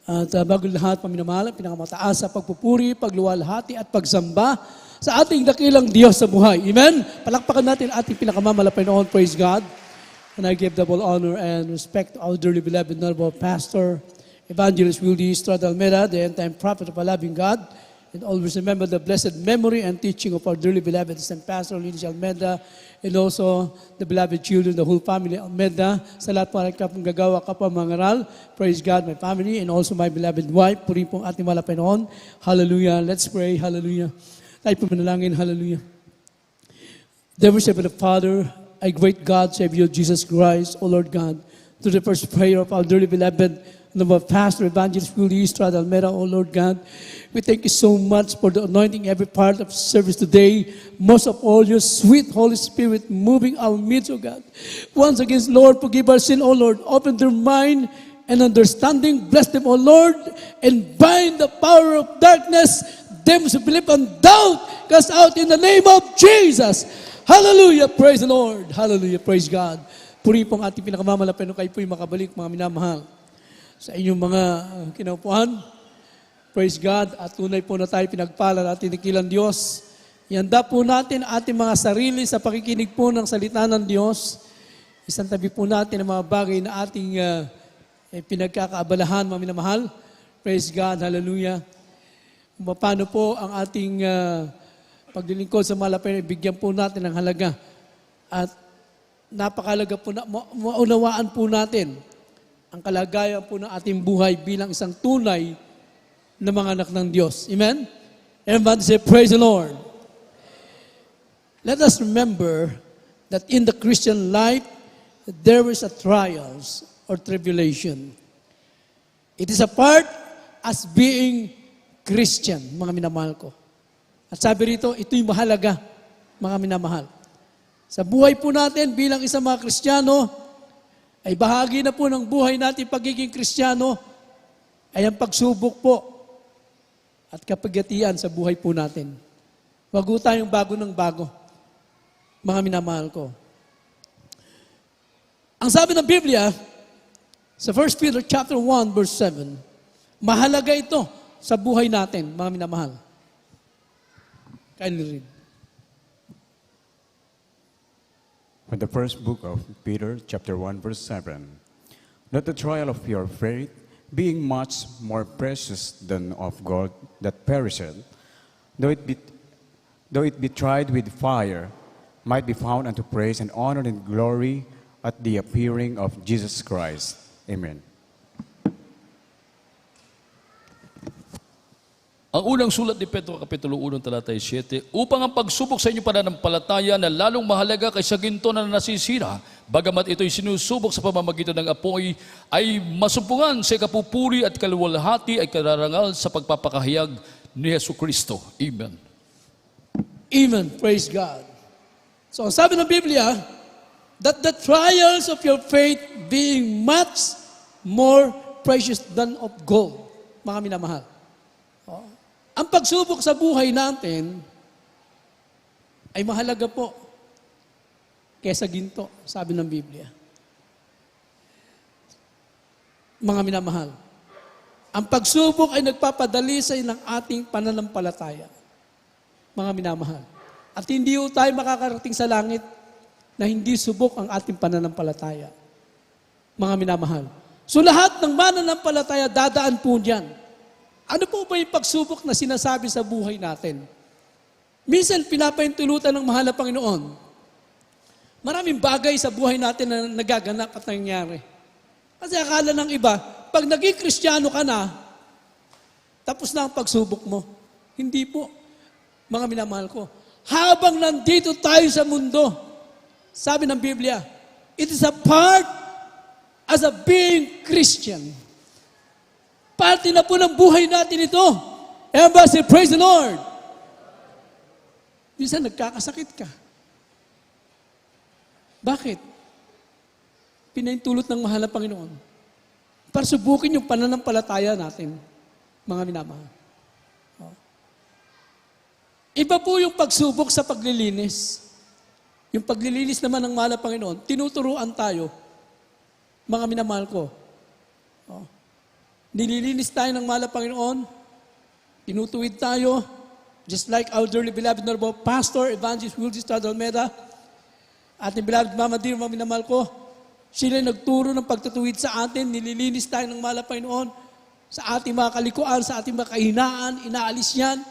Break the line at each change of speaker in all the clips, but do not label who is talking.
At bago lahat, paminamahal, pinakamataas sa pagpupuri, pagluwalhati at pagsamba sa ating dakilang Diyos sa buhay. Amen? Palakpakan natin ating pinakamamalapay noon. Praise God. And I give double honor and respect to our dearly beloved Honorable Pastor, Evangelist Wildy Estrada Almeida, the end-time prophet of a loving God. And always remember the blessed memory and teaching of our dearly beloved St. Pastor Lindsay Almeida, and also the beloved children, the whole family Almeida. Sa lahat po ka pong gagawa ka pa mangaral. Praise God, my family, and also my beloved wife. Puri pong ating malapay noon. Hallelujah. Let's pray. Hallelujah. Tayo po manalangin. Hallelujah. Dear Heavenly Father, I great God, Savior Jesus Christ, O Lord God, to the first prayer of our dearly beloved Pastor Evangelist Wildy Estrada Almeida, O Lord God, we thank you so much for the anointing every part of service today. Most of all, your sweet Holy Spirit moving our midst, O God. Once again, Lord, forgive our sin, O Lord. Open their mind and understanding. Bless them, O Lord, and bind the power of darkness. Them who believe and doubt, cast out in the name of Jesus. Hallelujah. Praise the Lord. Hallelujah. Praise God. Puri pong ating pinakamamalapay no kayo po'y makabalik, mga minamahal, sa inyong mga kinaupuan. Praise God. At tunay po na tayo pinagpala at tinikilang Diyos. Ihanda po natin ating mga sarili sa pakikinig po ng salita ng Diyos. Isang tabi po natin ang mga bagay na ating pinagkakaabalahan, mga minamahal. Praise God. Hallelujah. Kung paano po ang ating paglilingkod sa malapay, bigyan po natin ng halaga. At napakalaga po na maunawaan po natin ang kalagayan po ng ating buhay bilang isang tunay na mga anak ng Diyos. Amen? Everybody say, praise the Lord. Let us remember that in the Christian life, there is a trials or tribulation. It is a part as being Christian, mga minamahal ko. At sabi rito, ito'y mahalaga, mga minamahal. Sa buhay po natin bilang isang mga Kristiyano, ay bahagi na po ng buhay natin pagiging Kristiyano, ay ang pagsubok po at kapagatian sa buhay po natin. Wag po tayong bago ng bago, mga minamahal ko. Ang sabi ng Biblia, sa 1 Peter chapter 1, verse 7, mahalaga ito sa buhay natin, mga minamahal. Kindly read.
From the first book of Peter, chapter 1, verse 7. Let the trial of your faith, being much more precious than of gold that perisheth, though it be tried with fire, might be found unto praise and honor and glory at the appearing of Jesus Christ. Amen.
Ang unang sulat ni Pedro, Kapitulo 1, talatay 7, upang ang pagsubok sa inyong pananampalataya na lalong mahalaga kaysa ginto na nasisira, bagamat ito'y sinusubok sa pamamagitan ng apoy, ay masumpungan sa kapupuri at kaluwalhati ay kararangal sa pagpapakahayag ni Yesu Kristo. Amen.
Amen. Praise God. So, ang sabi ng Biblia, that the trials of your faith being much more precious than of gold, mga minamahal. Ang pagsubok sa buhay natin ay mahalaga po kesa ginto, sabi ng Biblia. Mga minamahal, ang pagsubok ay nagpapadalisay ng ating pananampalataya. Mga minamahal. At hindi po tayo makakarating sa langit na hindi subok ang ating pananampalataya. Mga minamahal. So lahat ng mananampalataya dadaan po diyan. Ano po ba yung pagsubok na sinasabi sa buhay natin? Minsan, pinapahintulutan ng mahal na Panginoon. Maraming bagay sa buhay natin na nagaganap at nangyayari. Kasi akala ng iba, pag naging Kristiyano ka na, tapos na ang pagsubok mo. Hindi po, mga minamahal ko. Habang nandito tayo sa mundo, sabi ng Biblia, it is a part as a being Christian. Parte na po ng buhay natin ito. Everybody say, praise the Lord. Minsan nagkakasakit ka. Bakit? Pinaintulot ng mahal na Panginoon. Para subukin yung pananampalataya natin, mga minamahal. Iba po yung pagsubok sa paglilinis. Yung paglilinis naman ng mahal na Panginoon, tinuturuan tayo, mga minamahal ko. Nililinis tayo ng mahal na Panginoon. Tinutuwid tayo. Just like our dearly beloved Honorable Pastor, Evangelist Wilgie Estrada Almeida, ating beloved Mama Dear, mga minamahal ko, sila nagturo ng pagtutuwid sa atin. Nililinis tayo ng mahal na Panginoon. Sa ating mga kalikuan, sa ating mga kahinaan, inaalis yan.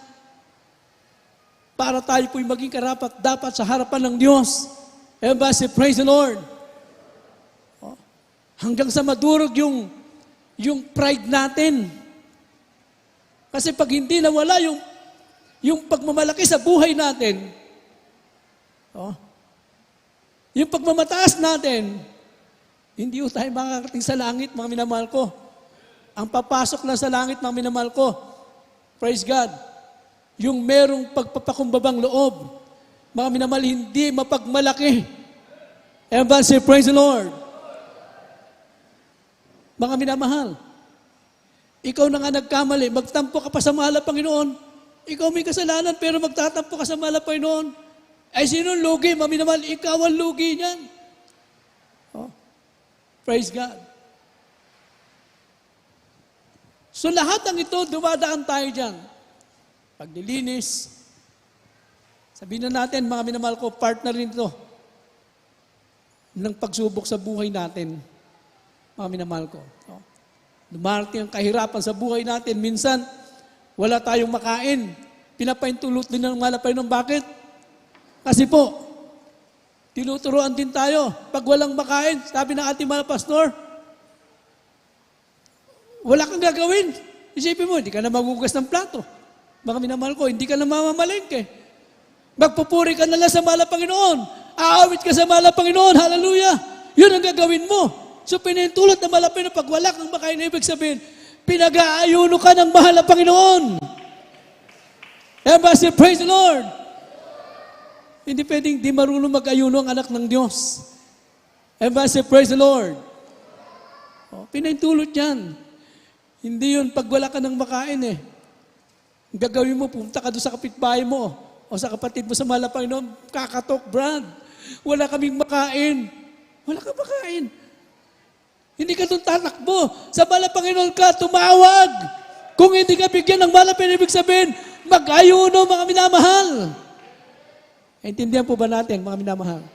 Para tayo po'y maging karapat dapat sa harapan ng Diyos. Ayan ba? Say, praise the Lord. Hanggang sa madurog yung pride natin. Kasi pag hindi nawala yung pagmamalaki sa buhay natin, yung pagmamataas natin, hindi tayo makakarating sa langit, mga minamahal ko. Ang papasok na sa langit, mga minamahal ko, praise God, yung merong pagpapakumbabang loob, mga minamahal, hindi mapagmalaki. Ayan ba? Say, praise the Lord. Mga minamahal, ikaw na nga nagkamali, magtampo ka pa sa mahal na Panginoon. Ikaw may kasalanan, pero magtatampo ka sa mahal na Panginoon. Ay, sino lugi? Mga minamahal, ikaw ang lugi niyan. Praise God. So lahat ng ito, dumadaan tayo dyan. Paglilinis, sabihin na natin, mga minamahal ko, partner rin ito ng pagsubok sa buhay natin. Mga minamahal ko. Dumarating ang kahirapan sa buhay natin. Minsan, wala tayong makain. Pinapaintulot din ng mahal na Panginoon. Bakit? Kasi po, tinuturuan din tayo. Pag walang makain, sabi ng ating mga pastor, wala kang gagawin. Isipin mo, hindi ka na magugas ng plato. Mga minamahal ko, hindi ka na mamamalengke. Magpupuri ka na lang sa mahal na Panginoon. Aawit ka sa mahal na Panginoon. Hallelujah. Yun ang gagawin mo. So pinintulot na malapit na pag wala kang makain, ibig sabihin, pinag-aayuno ka ng mahal na Panginoon. Say, praise the Lord. Hindi pwedeng di marunong mag-ayuno ang anak ng Diyos. Say, praise the Lord. Pinintulot yan. Hindi yun pag wala ka ng makain eh. Ang gagawin mo, pumunta ka doon sa kapitbahay mo o sa kapatid mo sa mahal na Panginoon, kakatok, Brad. Wala kaming makain. Wala kang makain. Hindi ka doon tatakbo. Sa mahal na Panginoon ka, tumawag. Kung hindi ka bigyan ng mahal na Panginoon, ibig sabihin, mag-ayuno, mga minamahal. Intindihan po ba natin, mga minamahal?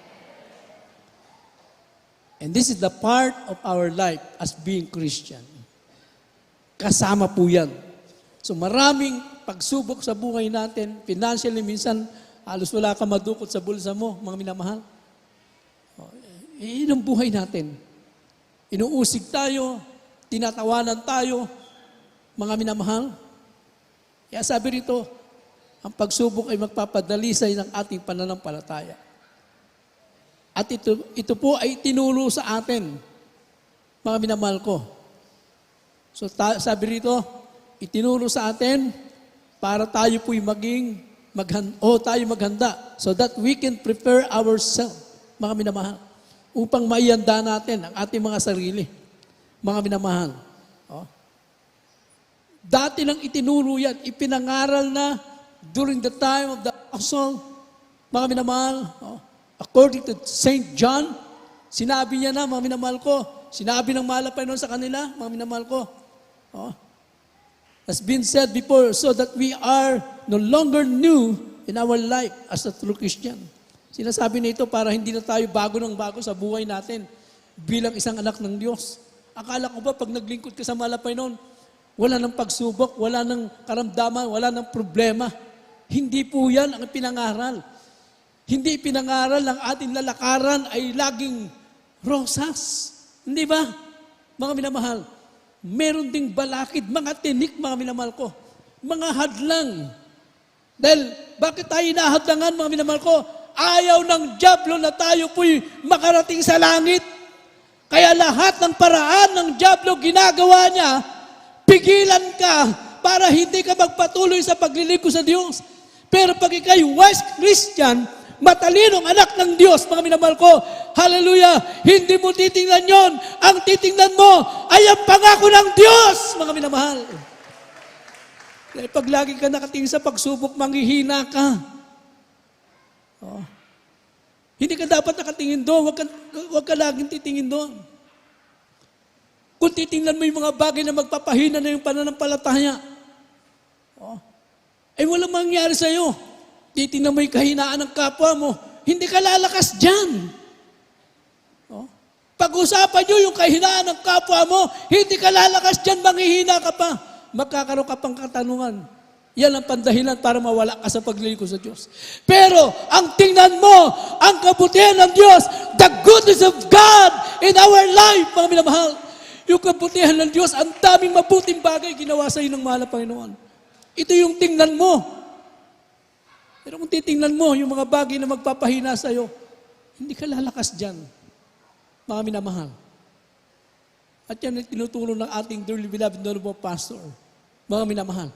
And this is the part of our life as being Christian. Kasama po yan. So maraming pagsubok sa buhay natin, financially, minsan, halos wala ka madukot sa bulsa mo, mga minamahal. Iyon ang buhay natin. Inuusig tayo, tinatawanan tayo, mga minamahal. Kaya sabi rito, ang pagsubok ay magpapadalisay ng ating pananampalataya. At ito po ay tinuro sa atin, mga minamahal ko. So sabi rito, itinuro sa atin para tayo po'y tayo maghanda so that we can prepare ourselves, mga minamahal, upang maihanda natin ang ating mga sarili. Mga minamahal. Dati lang itinuro yan, ipinangaral na during the time of the apostle, mga minamahal, according to St. John, sinabi niya na, mga minamahal ko, sinabi ng mahal na Panginoon sa kanila, mga minamahal ko, has been said before, so that we are no longer new in our life as a true Christian. Sinasabi na ito para hindi na tayo bago sa buhay natin bilang isang anak ng Diyos. Akala ko ba pag naglingkod ka sa mahal na Panginoon, wala nang pagsubok, wala nang karamdaman, wala nang problema. Hindi po yan ang pinangaral. Hindi pinangaral ng ating lalakaran ay laging rosas. Hindi ba? Mga minamahal, meron ding balakid, mga tinik, mga minamahal ko. Mga hadlang. Dahil, bakit tayo inahadlangan, mga minamahal ko? Ayaw ng dyablo na tayo po'y makarating sa langit. Kaya lahat ng paraan ng dyablo ginagawa niya, pigilan ka para hindi ka magpatuloy sa paglilingkod sa Diyos. Pero pag ikaw'y wise Christian, matalinong anak ng Diyos, mga minamahal ko, hallelujah, hindi mo titingnan yon. Ang titingnan mo ay ang pangako ng Diyos, mga minamahal. Dahil pag lagi ka nakatingin sa pagsubok, manghihina ka. Hindi ka dapat nakatingin doon, huwag ka laging titingin doon. Kung titingnan mo yung mga bagay na magpapahina na yung pananampalataya, walang mangyari sa'yo. Titingnan mo yung kahinaan ng kapwa mo, hindi ka lalakas dyan. Pag-usapan nyo yung kahinaan ng kapwa mo, hindi ka lalakas dyan, manghihina ka pa. Magkakaroon ka pang katanungan. Yan ang pandahilan para mawala ka sa paglilingkod sa Diyos. Pero, ang tingnan mo, ang kabutihan ng Diyos, the goodness of God in our life, mga minamahal. Yung kabutihan ng Diyos, ang daming mabuting bagay ginawa sa iyo ng mahal na Panginoon. Ito yung tingnan mo. Pero kung titingnan mo, yung mga bagay na magpapahina sa iyo, hindi ka lalakas dyan, mga minamahal. At yan ang tinutulong ng ating dearly beloved Honorable Pastor. Mga minamahal,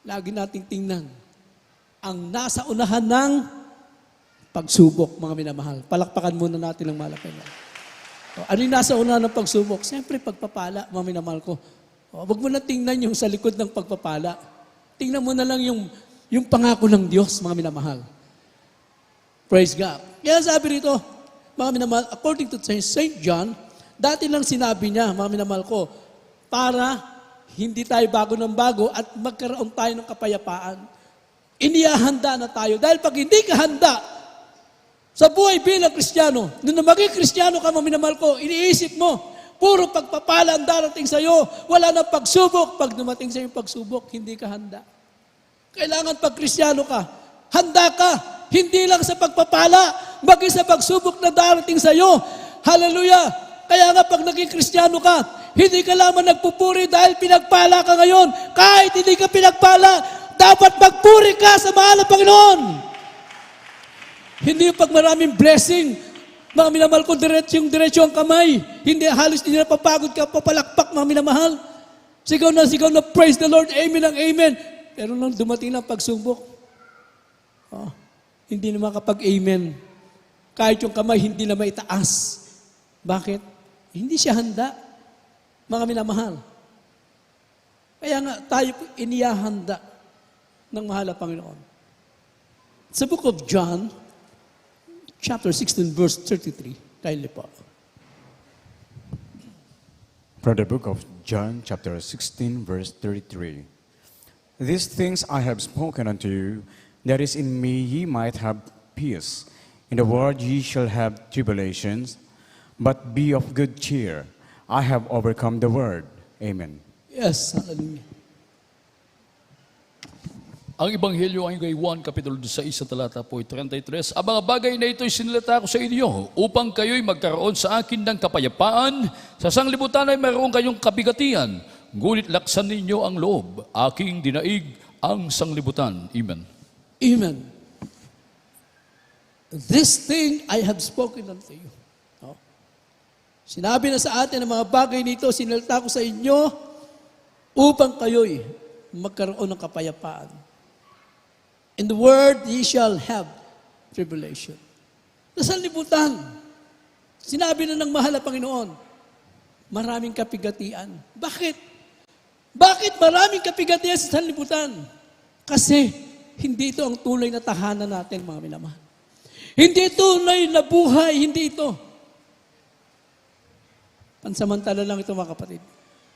lagi nating tingnan ang nasa unahan ng pagsubok, mga minamahal. Palakpakan muna natin ang mahal na Panginoon. Ano yung nasa unahan ng pagsubok? Siyempre, pagpapala, mga minamahal ko. Huwag mo na tingnan yung sa likod ng pagpapala. Tingnan mo na lang yung pangako ng Diyos, mga minamahal. Praise God. Kaya sabi rito, mga minamahal, according to St. John, dati lang sinabi niya, mga minamahal ko, para hindi tayo bago ng bago at magkaroon tayo ng kapayapaan. Inihahanda na tayo. Dahil pag hindi ka handa sa buhay bilang Kristiyano, nung maging Kristiyano ka, mga minamahal ko, iniisip mo, puro pagpapala ang darating sa'yo, wala nang pagsubok. Pag dumating sa'yo yung pagsubok, hindi ka handa. Kailangan pag Kristiyano ka, handa ka, hindi lang sa pagpapala, maging sa pagsubok na darating sa'yo. Hallelujah! Kaya nga pag naging Kristiyano ka, hindi ka lamang nagpupuri dahil pinagpala ka ngayon. Kahit hindi ka pinagpala, dapat magpuri ka sa mahal na Panginoon. Hindi yung pag maraming blessing, mga minamahal ko, diretso ang kamay. Hindi, halos hindi na papagod ka, papalakpak, mga minamahal. Sigaw na, praise the Lord, amen ang amen. Pero nung dumating ng pagsubok, hindi na makapag-amen. Kahit yung kamay, hindi na maitaas. Bakit? Hindi siya handa, mga minamahal. Kaya nga, tayo iniyahanda ng mahal na Panginoon. Sa book of John, chapter 16, verse 33. Kindly po.
From the book of John, chapter 16, verse 33. These things I have spoken unto you, that is in me ye might have peace. In the world ye shall have tribulations, but be of good cheer. I have overcome the world. Amen.
Yes, hallelujah.
Ang Ebanghelyo ayon kay Juan, Kapitulo 16, talata po 33, ang mga bagay na ito'y sinilata ko sa inyo upang kayo'y magkaroon sa akin ng kapayapaan. Sa sanglibutan ay mayroon kayong kabigatian, ngunit laksan ninyo ang loob. Aking dinaig ang sanglibutan. Amen.
Amen. This thing I have spoken unto you. Sinabi na sa atin ang mga bagay nito, sinilata ko sa inyo upang kayo'y magkaroon ng kapayapaan. In the world, ye shall have tribulation. Sa sanlibutan, sinabi na ng mahal na Panginoon, maraming kapigatian. Bakit? Bakit maraming kapigatian sa sanlibutan? Kasi hindi ito ang tunay na tahanan natin, mga minamahal. Hindi tunay na buhay, hindi ito. Pansamantala lang ito, mga kapatid.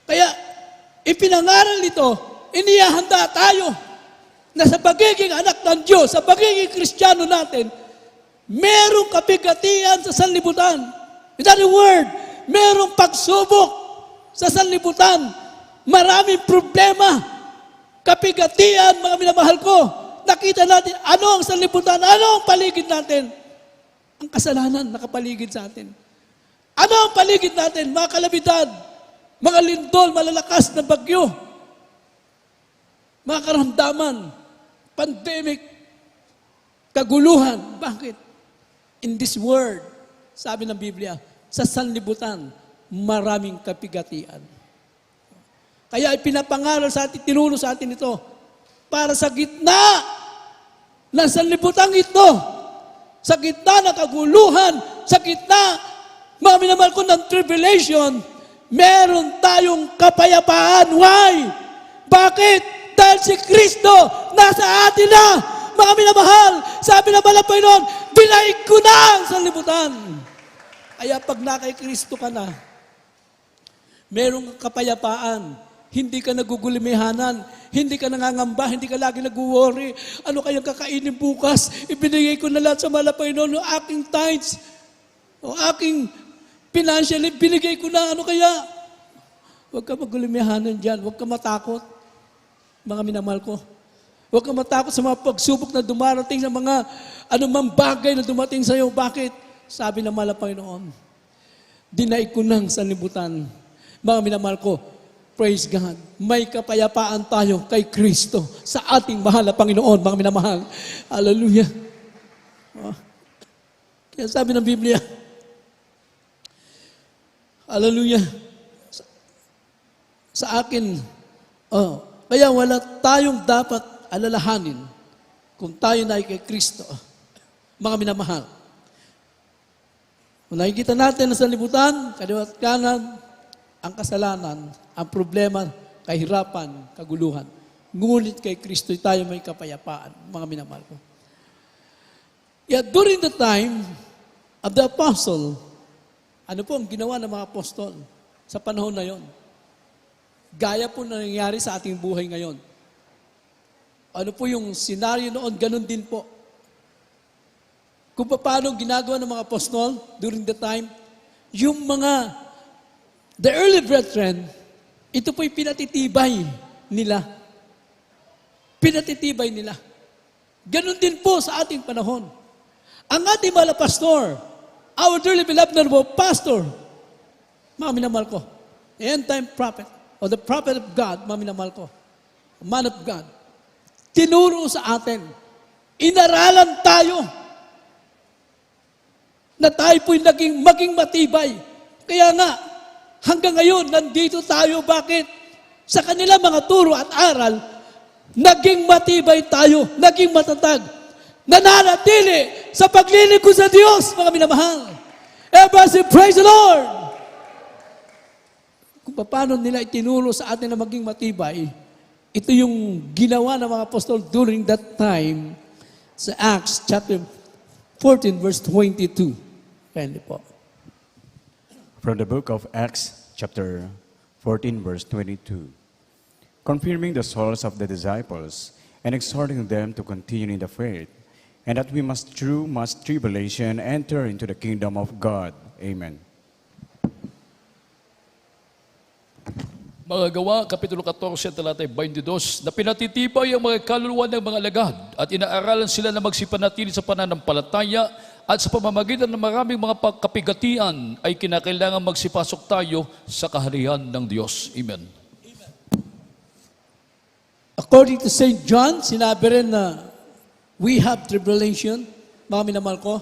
Kaya, ipinangaral nito, inihahanda tayo na sa pagiging anak ng Diyos, sa pagiging Kristiyano natin, merong kapigatian sa sanlibutan. In other word, merong pagsubok sa sanlibutan. Maraming problema, kapigatian, mga minamahal ko. Nakita natin, ano ang sanlibutan, ano ang paligid natin? Ang kasalanan nakapaligid sa atin. Ano ang paligid natin? Mga kalabidad, mga lindol, malalakas na bagyo, mga karamdaman, pandemic, kaguluhan. Bakit? In this world, sabi ng Biblia, sa sanlibutan, maraming kapigatian. Kaya ipinapangaral sa atin, tinulo sa atin ito, para sa gitna ng sanlibutan ito, sa gitna ng kaguluhan, sa gitna, mga minamahal ko ng tribulation, meron tayong kapayapaan. Why? Bakit? Dahil si Kristo nasa atin na. Mga minamahal, sabi na pala Panginoon, dinaig ko na ang sanlibutan. Kaya pag na kay Kristo ka na, Merong kapayapaan. Hindi ka nagugulimehanan. Hindi ka nangangamba. Hindi ka lagi nag-worry. Ano kayang kakainin bukas? Ibinigay ko na lahat sa mahal na Panginoon. O aking tithes. O aking financial. Binigay ko na. Ano kaya? Huwag ka magulimehanan dyan. Huwag ka matakot. Mga minamahal ko. Huwag ka matakot sa mga pagsubok na dumarating sa mga anumang bagay na dumating sa iyo. Bakit? Sabi ng mahal na Panginoon, dinaig ko ng sanlibutan. Mga minamahal ko, praise God, may kapayapaan tayo kay Kristo sa ating mahal na Panginoon, mga minamahal. Hallelujah. Oh. Kaya sabi ng Biblia, hallelujah, sa akin, kaya wala tayong dapat alalahanin kung tayo na ay kay Kristo, mga minamahal. Kung nakikita natin sa libutan, kaliwat kanan, ang kasalanan, ang problema, kahirapan, kaguluhan. Ngunit kay Kristo tayo may kapayapaan, mga minamahal ko. Yet during the time of the apostle, ano po ang ginawa ng mga apostol sa panahon na yon? Gaya po na nangyari sa ating buhay ngayon. Ano po yung senaryo noon, ganun din po. Kung paano ginagawa ng mga apostol during the time, yung mga, the early brethren, ito po'y pinatitibay nila. Pinatitibay nila. Ganun din po sa ating panahon. Ang ating mahal na pastor, our dearly beloved na pastor, mga minamahal ko, end-time prophet, or the prophet of God, mga minamahal ko, man of God, tinuro sa atin, inaralan tayo, na tayo po'y maging matibay. Kaya nga, hanggang ngayon, nandito tayo. Bakit? Sa kanila mga turo at aral, naging matibay tayo, naging matatag, nananatili sa paglilingkod sa Diyos, mga minamahal. Everybody say, praise the Lord! Kung paano nila itinuro sa atin na maging matibay, ito yung ginawa ng mga apostol during that time sa Acts chapter 14 verse 22. Kaya po.
From the book of Acts, chapter 14, verse 22. Confirming the souls of the disciples and exhorting them to continue in the faith, and that we must through much tribulation enter into the kingdom of God. Amen.
Mga Gawa, Kapitulo 14, talatay 22, na pinatitibay ang mga kaluluwa ng mga alagad at inaaralan sila na magsipanatili sa pananampalataya at sa pamamagitan ng maraming mga pagkapigatian ay kinakailangan magsipasok tayo sa kaharian ng Diyos. Amen.
According to St. John, sinabi rin na we have tribulation, mga minamahal ko,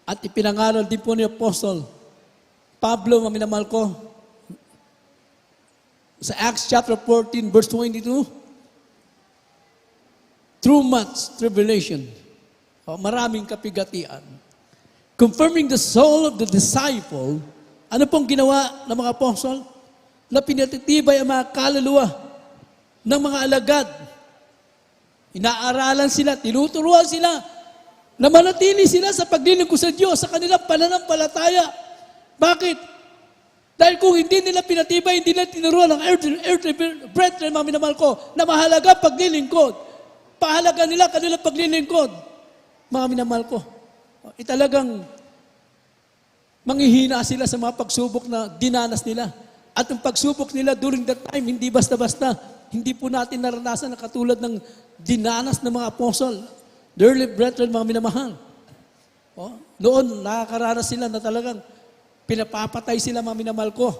at ipinangaral din po ni Apostle Pablo, mga minamahal ko, sa Acts chapter 14, verse 22, through much tribulation, maraming kapigatian, confirming the soul of the disciple, ano pong ginawa ng mga apostol? Na pinatitibay ang mga kaluluwa ng mga alagad. Inaaralan sila, tinuturuan sila, na manatili sila sa paglilingkod sa Diyos, sa kanilang pananampalataya. Bakit? Dahil kung hindi nila pinatibay, hindi nila tinuruan ng earthly brethren, mga minamahal ko, na mahalaga paglilingkod. Pahalaga nila kanilang paglilingkod. Mga minamahal ko, talagang manghihina sila sa mga pagsubok na dinanas nila. At ang pagsubok nila during that time, hindi basta-basta. Hindi po natin naranasan na katulad ng dinanas ng mga apostol. The early brethren, mga minamahal. Noon, nakakaranas sila na talagang pinapapatay sila, mga minamahal ko.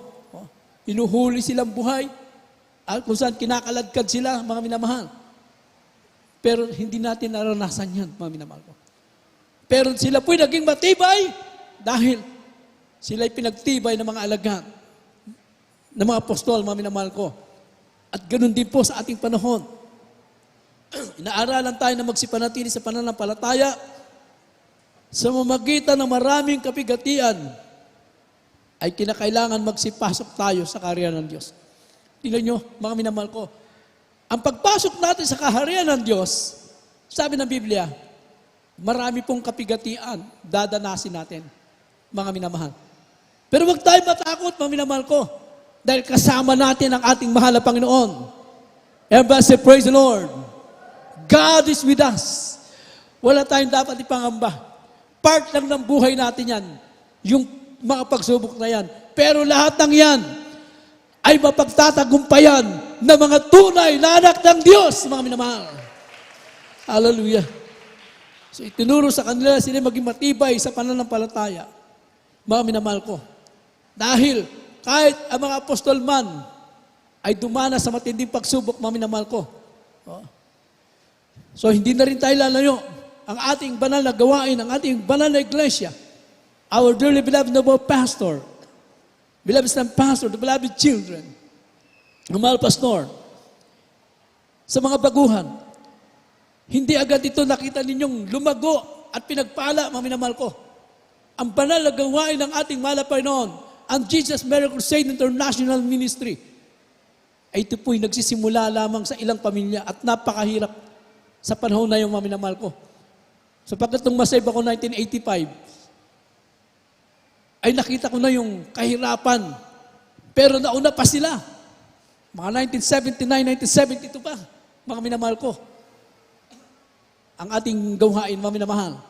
Inuhuli silang buhay. At kung saan kinakaladkad sila, mga minamahal. Pero hindi natin naranasan yan, mga minamahal ko. Pero sila po'y naging matibay dahil sila'y pinagtibay ng mga alagad, ng mga apostol, mga minamahal ko. At ganun din po sa ating panahon. Inaaralan tayo na magsipanatili sa pananampalataya sa mamagitan ng maraming kapigatian ay kinakailangan magsipasok tayo sa kaharian ng Diyos. Tingnan nyo, mga minamahal ko, ang pagpasok natin sa kaharian ng Diyos, sabi ng Biblia, marami pong kapigatian dadanasin natin, mga minamahal. Pero huwag tayo matakot, mga minamahal ko. Dahil kasama natin ang ating mahal na Panginoon. Everybody say, praise the Lord. God is with us. Wala tayong dapat ipangamba. Part lang ng buhay natin yan. Yung mga pagsubok na yan. Pero lahat ng yan ay mapagtatagumpayan ng mga tunay na anak ng Diyos, mga minamahal. Hallelujah. So itinuro sa kanila sila maging matibay sa pananampalataya. Mga minamahal ko. Dahil kahit ang mga apostol man ay dumanas sa matinding pagsubok, mga minamahal ko. So hindi na rin tayo lalayo. Ang ating banal na gawain, ang ating banal na iglesia, our dearly beloved noble pastor, beloved son pastor, the beloved children, ang mahal pastor, sa mga baguhan, hindi agad ito nakita ninyong lumago at pinagpala, mga minamahal ko. Ang banal na gawain ng ating mahal na Panginoon, ang Jesus Miracle Crusade International Ministry, ay ito po'y nagsisimula lamang sa ilang pamilya at napakahirap sa panahon na yung, mga minamahal ko. Sapagkat nung masave ako 1985, ay nakita ko na yung kahirapan. Pero nauna pa sila. Mga 1979, 1972 pa, mga minamahal ko. Ang ating gawain, mga minamahal.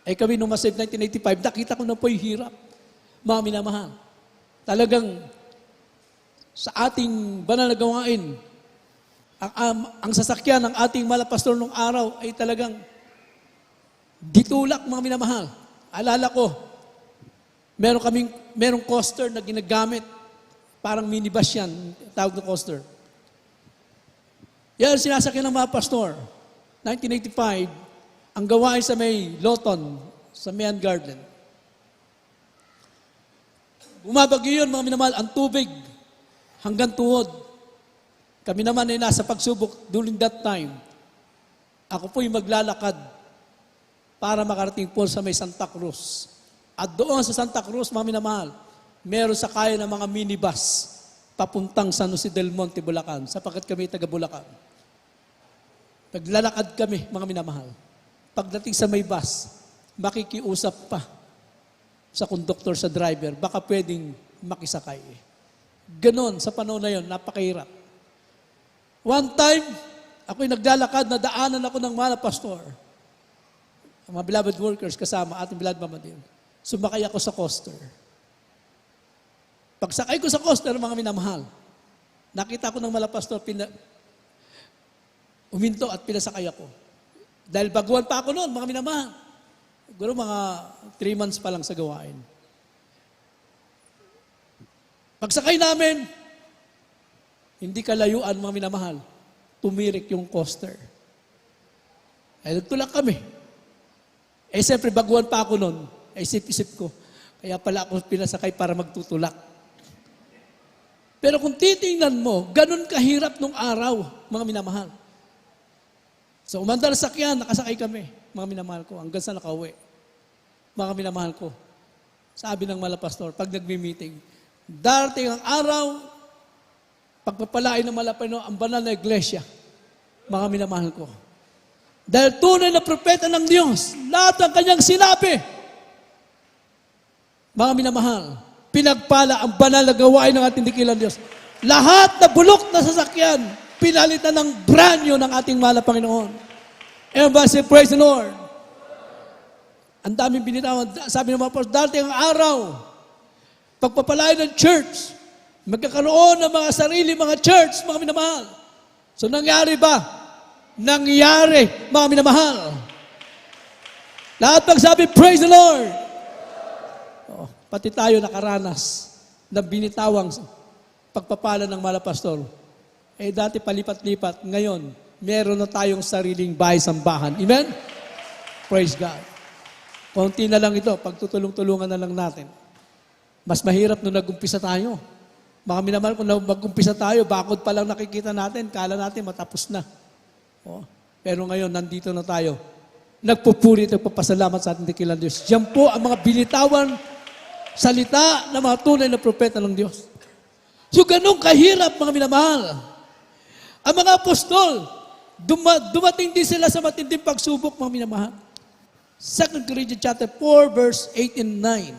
Ay kami nung masave 1985, nakita ko na po yung hirap, mga minamahal. Talagang sa ating banal na gawain, ang sasakyan ng ating malapastor nung araw ay talagang ditulak, mga minamahal. Alala ko, merong coaster na ginagamit. Parang minibus yan, tawag na coaster. Yan sinasakyan ng mga pastor. 1985, ang gawain sa may Lawton, sa Mayan Garden. Bumabagyo yun, mga minamahal, ang tubig hanggang tuhod. Kami naman ay nasa pagsubok during that time. Ako po'y maglalakad para makarating po sa may Santa Cruz. At doon sa Santa Cruz, mga minamahal, meron sa kaya ng mga minibus papuntang San Jose del Monte, Bulacan, sapagkat kami taga Bulacan. Naglalakad kami, mga minamahal. Pagdating sa may bus, makikiusap pa sa konduktor, sa driver, baka pwedeng makisakay. Ganon, sa panahon na yon, napakahirap. One time, ako'y naglalakad, nadaanan ako ng mga pastor. Ang mga beloved workers kasama, ating beloved mama din. Sumakay ako sa coaster. Pagsakay ko sa coaster, mga minamahal, nakita ko ng malapastor, uminto at pinasakay ako. Dahil baguhan pa ako noon, mga minamahal. Siguro mga 3 months pa lang sa gawain. Pagsakay namin, hindi kalayuan, mga minamahal, tumirik yung coaster. Ay, nagtulak kami. Eh, siyempre, baguhan pa ako noon. Ay, isip-isip ko. Kaya pala ako pinasakay para magtutulak. Pero kung titingnan mo, ganun kahirap nung araw, mga minamahal. So, umandar sa sakyan, nakasakay kami, mga minamahal ko, hanggang sa nakauwi. Mga minamahal ko. Sabi ng malapastor, pag nagmi-meeting, darating ang araw, pagpapalain ng malapano, ang banal na iglesia, mga minamahal ko. Dahil tunay na propeta ng Diyos, lahat ng kanyang sinabi, mga minamahal, pinagpala ang banal na gawain ng ating dikilang Diyos. Lahat na bulok na sasakyan, pinalitan ng branyo ng ating mahal na Panginoon. Everybody say, praise the Lord. Ang daming binitawan. Sabi ng mga pastor, darating ang araw, pagpapalain ng church, magkakaroon ng mga sarili, mga church, mga minamahal. So nangyari ba? Nangyari, mga minamahal. Lahat magsabi, praise the Lord. Oh, pati tayo nakaranas na binitawang pagpapala ng mga pastor. Eh dati palipat-lipat, ngayon, meron na tayong sariling bahay-sambahan. Amen? Praise God. Konti na lang ito, pagtutulong-tulungan na lang natin. Mas mahirap nung nag-umpisa tayo. Mga minamahal, kung mag-umpisa tayo, bakod pa lang nakikita natin, kala natin matapos na. Oh, pero ngayon, nandito na tayo. Nagpupuri at nagpapasalamat sa ating dakilang Diyos. Diyan po ang mga binitawan salita ng mga tunay na propeta ng Diyos. So, ganun kahirap, mga minamahal. Ang mga apostol, dumating din sila sa matinding pagsubok, mga minamahal. 2 Corinthians chapter 4, verse 8 and 9.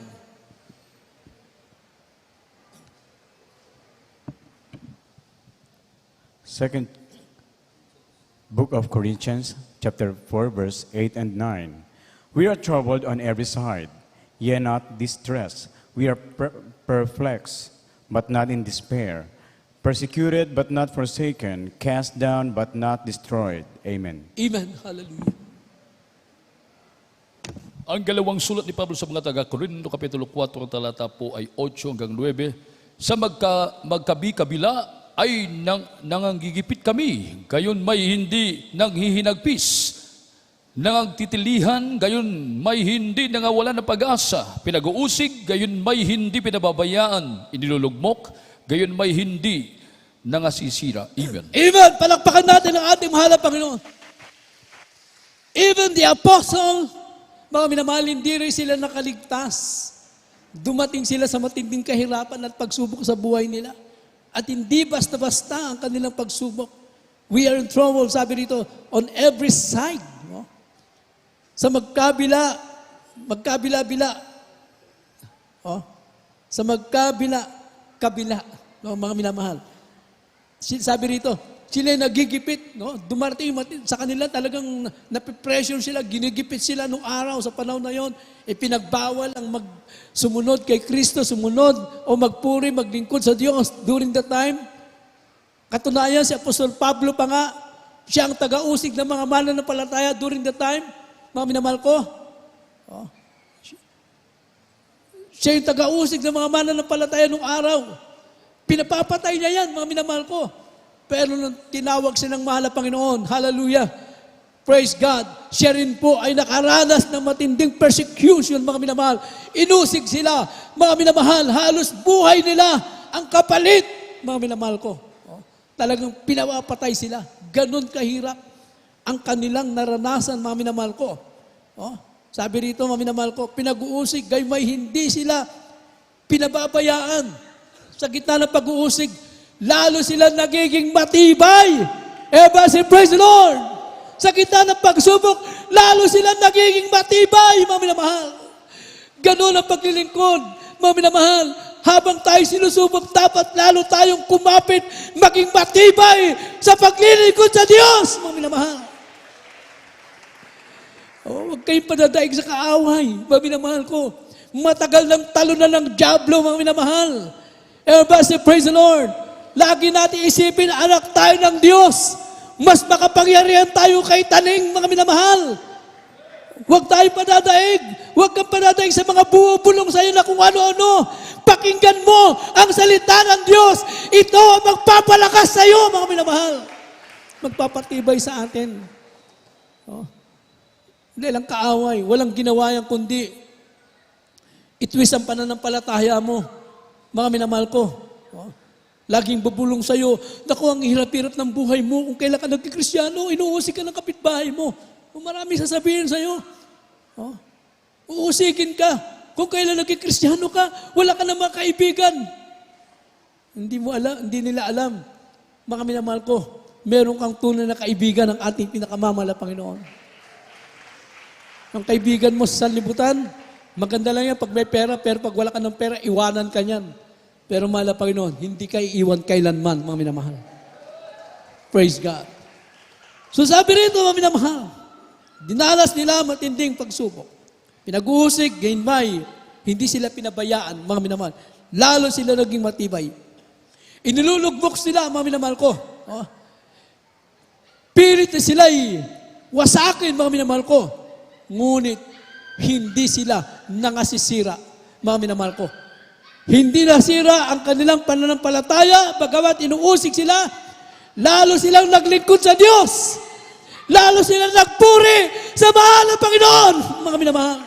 Second Book of Corinthians, chapter 4, verse 8 and 9. We are troubled on every side, yet not distressed. We are perplexed, but not in despair. Persecuted, but not forsaken. Cast down, but not destroyed. Amen.
Amen. Hallelujah.
Ang galawang sulat ni Pablo sa mga taga-Korinto, Kapitulo 4, talata po ay 8 hanggang 9. Sa magkabi-kabila ay nangangigipit kami, gayon may hindi nanghihinagpis. Nangagtitilihan, gayon may hindi nangawalan ng pag-asa. Pinag-uusig, gayon may hindi pinababayaan. Inilulugmok, gayon may hindi nangasisira. Amen.
Amen. Palakpakan natin ang ating mahal na Panginoon. Even the apostle, mga minamahal, hindi rin sila nakaligtas. Dumating sila sa matinding kahirapan at pagsubok sa buhay nila. At hindi basta-basta ang kanilang pagsubok. We are in trouble, sabi rito, on every side. No? Sa magkabila, oh, sa kabila, no, mga minamahal. Sabi rito, sila nagigipit, no? Dumarating sa kanila talagang napipressure sila, ginigipit sila nung araw sa panahon na yon. Pinagbawal ang sumunod kay Kristo, sumunod o magpuri, maglingkod sa Diyos during that time. Katunayan, si Apostol Pablo pa nga, siya ang taga-usig ng mga mananampalataya during that time. Mga minamahal ko, oh, siya yung taga-usig ng mga mananampalataya nung araw. Pinapapatay niya yan, mga minamahal ko. Pero nung tinawag silang mahal na Panginoon, hallelujah, praise God, siya rin po ay nakaranas ng matinding persecution, mga minamahal. Inusig sila, mga minamahal, halos buhay nila ang kapalit, mga minamahal ko. Oh, talagang pinapapatay sila. Ganon kahirap ang kanilang naranasan, mga minamahal ko. Oh, sabi rito, mga minamahal ko, pinag-uusig, gayon may hindi sila pinababayaan. Sa gitna ng pag-uusig, lalo sila nagiging matibay. Everybody say, praise the Lord. Sa gitna ng pagsubok, lalo sila nagiging matibay, mga minamahal. Ganun ang paglilingkod, mga minamahal. Habang tayo sinusubok, dapat lalo tayong kumapit, maging matibay sa paglilingkod sa Diyos, mga minamahal. Oh, huwag kayong padadaig sa kaaway, mga minamahal ko. Matagal ng talunan ng dyablo, mga minamahal. Everybody say, praise the Lord. Lagi natin isipin, anak tayo ng Diyos. Mas makapangyarihan tayo kay taning, mga minamahal. Huwag tayo padadaig. Huwag kang padadaig sa mga bubulong sa iyo na kung ano-ano. Pakinggan mo ang salita ng Diyos. Ito ang magpapalakas sa iyo, mga minamahal. Magpapatibay sa atin. Oh. Hindi lang kaaway. Walang ginawa yan kundi itwis ang pananampalataya mo. Mga minamahal ko. Oh. Laging bubulong sa'yo, naku, ang hirap-hirap ng buhay mo. Kung kailan ka nagkikristyano, inuusig ka ng kapitbahay mo. Kung marami sasabihin sa'yo, oh, uusigin ka. Kung kailan nagkikristyano ka, wala ka na mga kaibigan. Hindi nila alam. Mga minamahal ko, meron kang tunay na kaibigan ng ating pinakamamahal na Panginoon. Ang kaibigan mo sa sanlibutan, maganda lang yan pag may pera, pero pag wala ka ng pera, iwanan ka niyan. Pero mahal na Panginoon, hindi kayo iwan kailanman, mga minamahal. Praise God. So sabi rito, mga minamahal, dinanas nila matinding pagsubok. Pinag-uusig, gainmay, hindi sila pinabayaan, mga minamahal. Lalo sila naging matibay. Inilulugbok sila, mga minamahal ko. Oh. Pilit na sila'y wasakin, mga minamahal ko. Ngunit, hindi sila nangasisira, mga minamahal ko. Hindi nasira ang kanilang pananampalataya, bagamat inuusig sila, lalo silang naglingkod sa Diyos. Lalo silang nagpuri sa mahal na Panginoon, mga minamahal.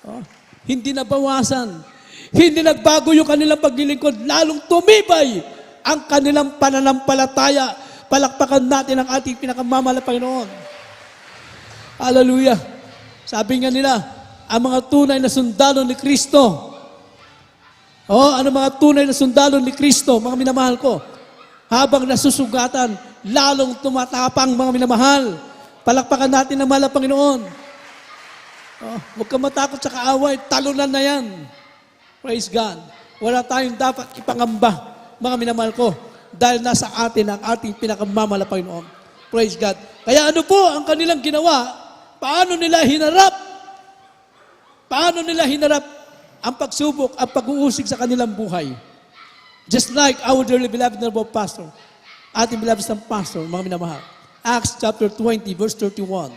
Oh, hindi nabawasan. Hindi nagbago yung kanilang paglilingkod, lalong tumibay ang kanilang pananampalataya. Palakpakan natin ang ating pinakamamahal na Panginoon. Hallelujah. Sabi nga nila, ang mga tunay na sundalo ni Kristo, ano mga tunay na sundalo ni Kristo, mga minamahal ko, habang nasusugatan, lalong tumatapang, mga minamahal. Palakpakan natin ang mahal na Panginoon. Huwag kang matakot sa kaaway, talunan na yan. Praise God. Wala tayong dapat ipangamba, mga minamahal ko. dahil nasa atin ang ating pinakamamala, Panginoon. Praise God. Kaya ano po ang kanilang ginawa? Paano nila hinarap? Paano nila hinarap ang pagsubok, ang pag-uusig sa kanilang buhay? Just like our dearly beloved Honorable Pastor, ating beloved ng Pastor, mga minamahal. Acts chapter 20, verse 31.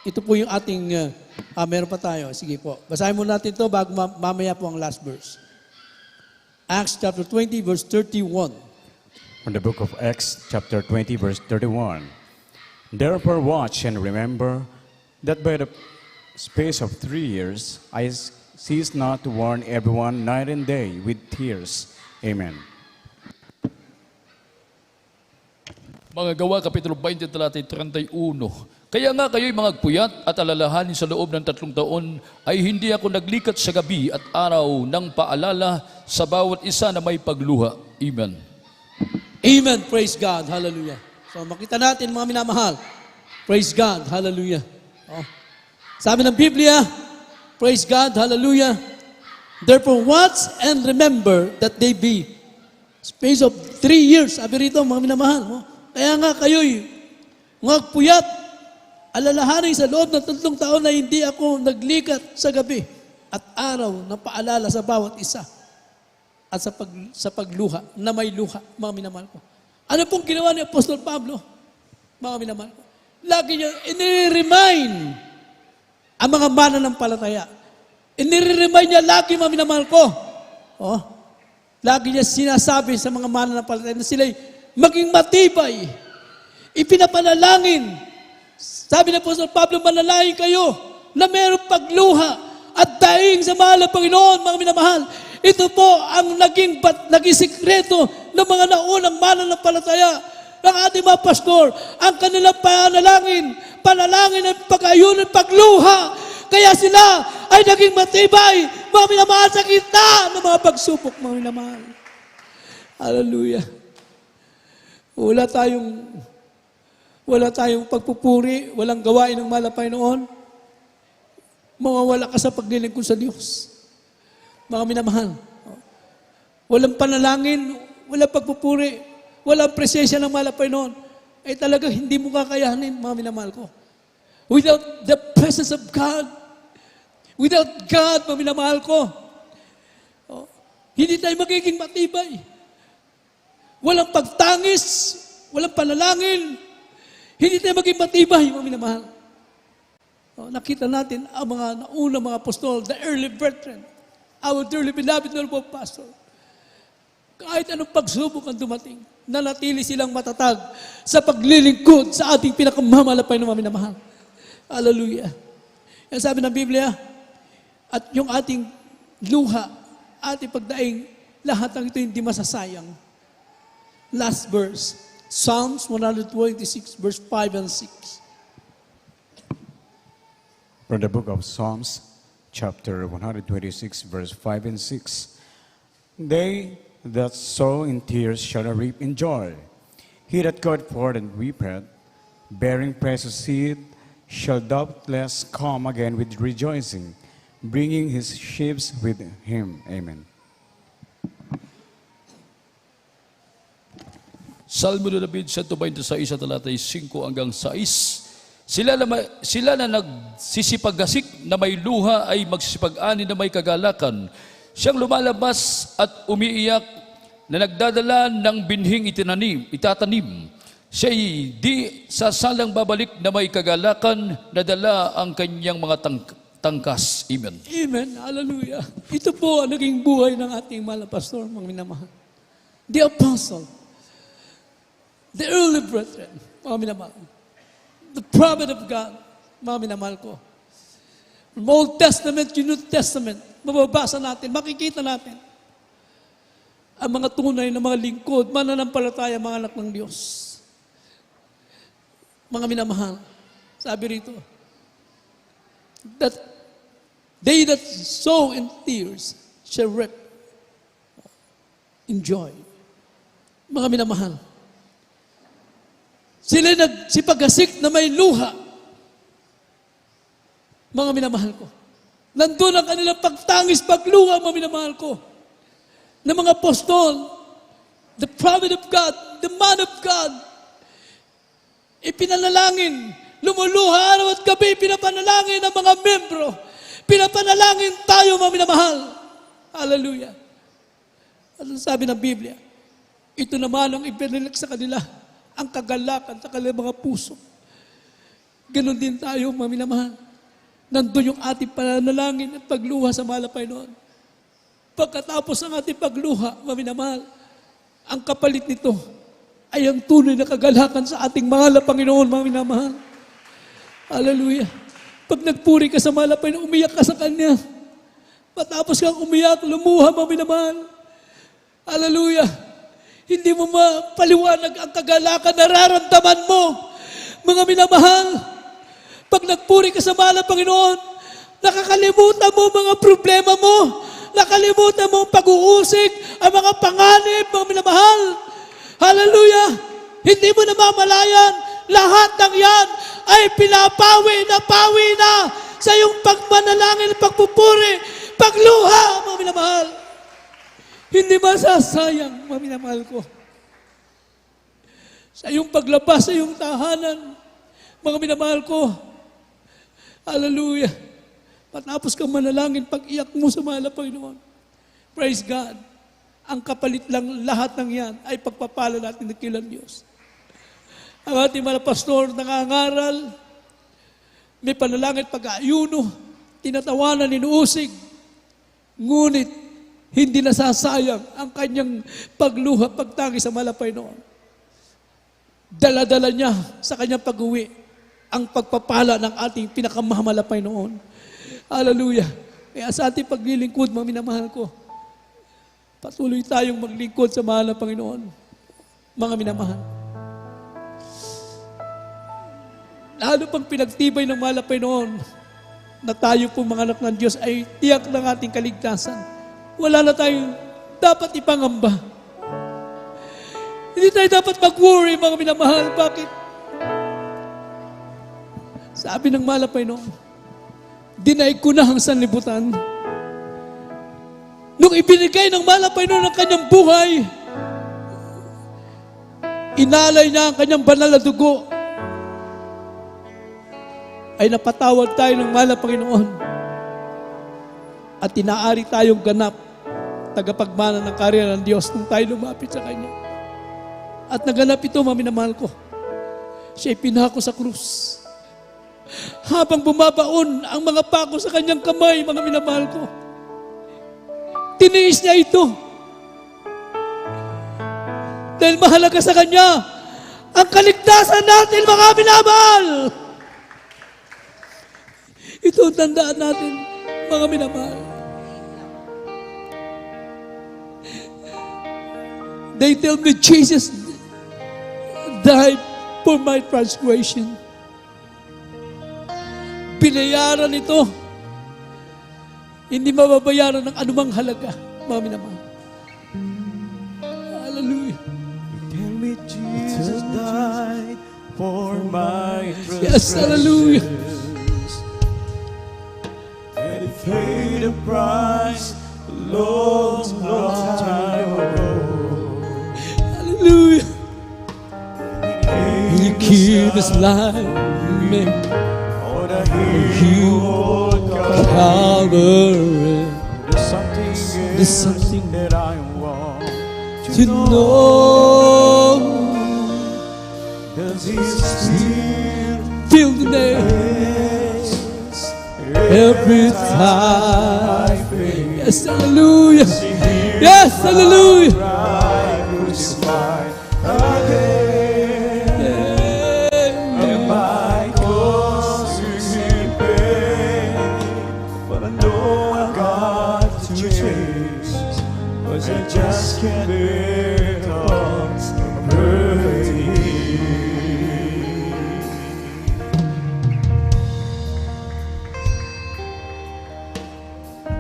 Ito po yung ating, meron pa tayo. Sige po. Basahin muna natin ito bago mamaya po ang last verse. Acts chapter 20, verse 31.
From the book of Acts, chapter 20, verse 31. Therefore watch and remember that by the space of 3 years I cease not to warn everyone night and day with tears. Amen.
Mga Gawa, Kapitulo 20, talata 31. Kaya nga kayo'y mga puyat at alalahanin sa loob ng 3 taon ay hindi ako naglikat sa gabi at araw ng paalala sa bawat isa na may pagluha. Amen.
Amen. Praise God. Hallelujah. So makita natin mga minamahal. Praise God. Hallelujah. Oh. Sabi ng Biblia, praise God. Hallelujah. Therefore watch and remember that they be space of 3 years. Sabi rito mga minamahal. Oh. Kaya nga kayo'y mga puyat, alalahanin sa loob ng 3 taon na hindi ako naglikat sa gabi at araw na paalala sa bawat isa. At sa pagluha, na may luha, mga minamahal ko. Ano pong ginawa ni Apostol Pablo? Mga minamahal ko. Lagi niya, inire-remind ang mga mananampalataya. Inire-remind niya lagi, mga minamahal ko. Oh, lagi niya sinasabi sa mga mananampalataya na sila'y maging matibay. Ipinapanalangin. Sabi ni Apostol Pablo, manalangin kayo na mayroong pagluha at daing sa mahal ng Panginoon, mga minamahal. Ito po ang naging sikreto ng mga naunang mananampalataya ng ating mga pastor. Ang kanilang panalangin at pag-ayunan, pagluha. Kaya sila ay naging matibay, mga minamahal, sa gitna ng mga pagsubok, mga minamahal. Hallelujah. Wala tayong pagpupuri, walang gawain ng mahal na Panginoon. Mawawala ka sa paglilingkod sa Diyos. Mga minamahal, walang panalangin, walang pagpupuri, walang presensya ng mahal na Panginoon, ay talagang hindi mo kakayanin, mga minamahal ko. Without the presence of God, without God, mga minamahal ko, hindi tayo magiging matibay. Walang pagtangis, walang panalangin, hindi tayo magiging matibay, mga minamahal. Nakita natin ang mga naunang mga apostol, the early brethren, our dearly beloved Honorable Pastor. Kahit anong pagsubok ang dumating, nanatili silang matatag sa paglilingkod sa ating pinakamamalapay na mga minamahal. Hallelujah. Yan sabi ng Biblia, at yung ating luha, ating pagdaing, lahat ng ito hindi masasayang. Last verse, Psalms 126, verse 5 and 6.
From the book of Psalms, chapter 126, verse 5 and 6. They that sow in tears shall reap in joy. He that goeth forth and weepeth, bearing precious seed, shall doubtless come again with rejoicing, bringing his sheaves with him. Amen.
Salmo de David 126, talata 5 hanggang 6. Sila na nagsisipaggasik na may luha ay magsisipag-ani na may kagalakan. Siyang lumalabas at umiiyak na nagdadala ng binhing itatanim. Siya'y di sasalang babalik na may kagalakan na dala ang kanyang mga tangkas. Amen.
Amen. Hallelujah. Ito po ang naging buhay ng ating mahal na pastor, mga minamahal. The apostle, the early brethren, mga minamahal. The prophet of God, mga minamahal ko. From Old Testament to New Testament, mababasa natin, makikita natin ang mga tunay na mga lingkod, mananampalataya, mga anak ng Diyos. Mga minamahal, sabi rito, that they that sow in tears shall reap in joy. Mga minamahal, sila nagsipaggasik na may luha. Mga minamahal ko. Nandun ang kanilang pagtangis, pagluha, mga minamahal ko. Na mga apostol, the prophet of God, the man of God, ipinanalangin, lumuluha araw at gabi, pinapanalangin ang mga membro, pinapanalangin tayo, mga minamahal. Hallelujah. Ano sabi ng Biblia? Ito naman ang ipinalik sa kanila, ang kagalakan sa kanilang mga puso. Ganon din tayo, mga minamahal. Nandun yung ating pananalangin at pagluha sa mahal na Panginoon. Pagkatapos ng ating pagluha, mga minamahal, ang kapalit nito ay ang tunay na kagalakan sa ating mahal na Panginoon, mga minamahal. Hallelujah. Pag nagpuri ka sa mahal na Panginoon, umiyak ka sa Kanya. Matapos kang umiyak, lumuha, mga minamahal. Hallelujah. Hindi mo mapaliwanag ang kagalakan na nararamdaman mo, mga minamahal. Pag nagpuri ka sa mahal na Panginoon, nakakalimutan mo mga problema mo, nakalimutan mo ang pag-uusig, ang mga panganib, mga minamahal. Hallelujah! Hindi mo namamalayan, lahat ng yan ay pinapawi na sa iyong pagmanalangin, pagpupuri, pagluha, mga minamahal. Hindi masasayang, mga minamahal ko. Sa iyong paglabas, sa iyong tahanan, mga minamahal ko, hallelujah. Patapos kang manalangin, pag-iyak mo sa mahal na Panginoon. Praise God. Ang kapalit lang lahat ng yan ay pagpapala natin ng kilang Diyos. Ang ating mga pastor nangangaral, may panalangin pag-aayuno, tinatawanan, inuusig. Ngunit, hindi nasasayang ang kanyang pagluha, pagtangi sa mahal na Panginoon. Dala-dala niya sa kanyang pag-uwi ang pagpapala ng ating pinakamahal na Panginoon. Hallelujah. Kaya sa ating paglilingkod, mga minamahal ko, patuloy tayong maglingkod sa mahal na Panginoon. Mga minamahal. Lalo pang pinagtibay ng mahal na Panginoon na tayo po mga anak ng Diyos ay tiyak ng ating kaligtasan. Wala na tayong dapat ipangamba. Hindi tayo dapat mag-worry, mga minamahal. Bakit? Sabi ng mahal na Panginoon, dinaig ko na ang sanlibutan. Nung ibinigay ng mahal na Panginoon ang kanyang buhay, inalay niya ang kanyang banal na dugo, ay napatawad tayo ng mahal na Panginoon. At tinaari tayong ganap, tagapagmana ng karya ng Diyos nung tayo lumapit sa Kanya. At naganap ito, mga minamahal ko. Siya'y pinako sa krus. Habang bumabaon ang mga pako sa kanyang kamay, mga minamahal ko, tiniis niya ito. Dahil mahalaga sa kanya ang kaligtasan natin, mga minamahal. Ito ang tandaan natin, mga minamahal. They tell me Jesus died for my transgression. Binayaran ito. Hindi mababayaran ng anumang halaga, mga minamahal. Hallelujah.
Tell me Jesus died for my
Yes, hallelujah.
And he paid a price a long, long time ago.
Hallelujah. He gave his life man,
On a hill called
Calvary.
There's something that I want
To know
Does he still
feel the name every time. Yes, hallelujah. Yes, hallelujah.
crucified again? Am I causing him pain? But I know I've got to change, 'cause I just can't bear thoughts of hurting.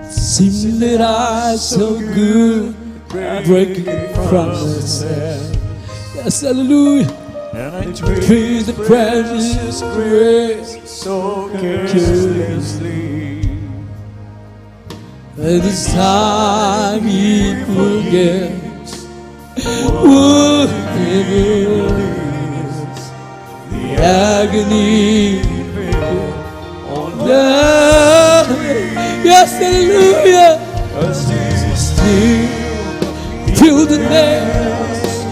Seems that I so good, breaking promises. Yes, hallelujah.
And I
Praise the precious grace.
so carelessly.
And this time he forgets whatever the agony on that. Yes, hallelujah. Still feel the nails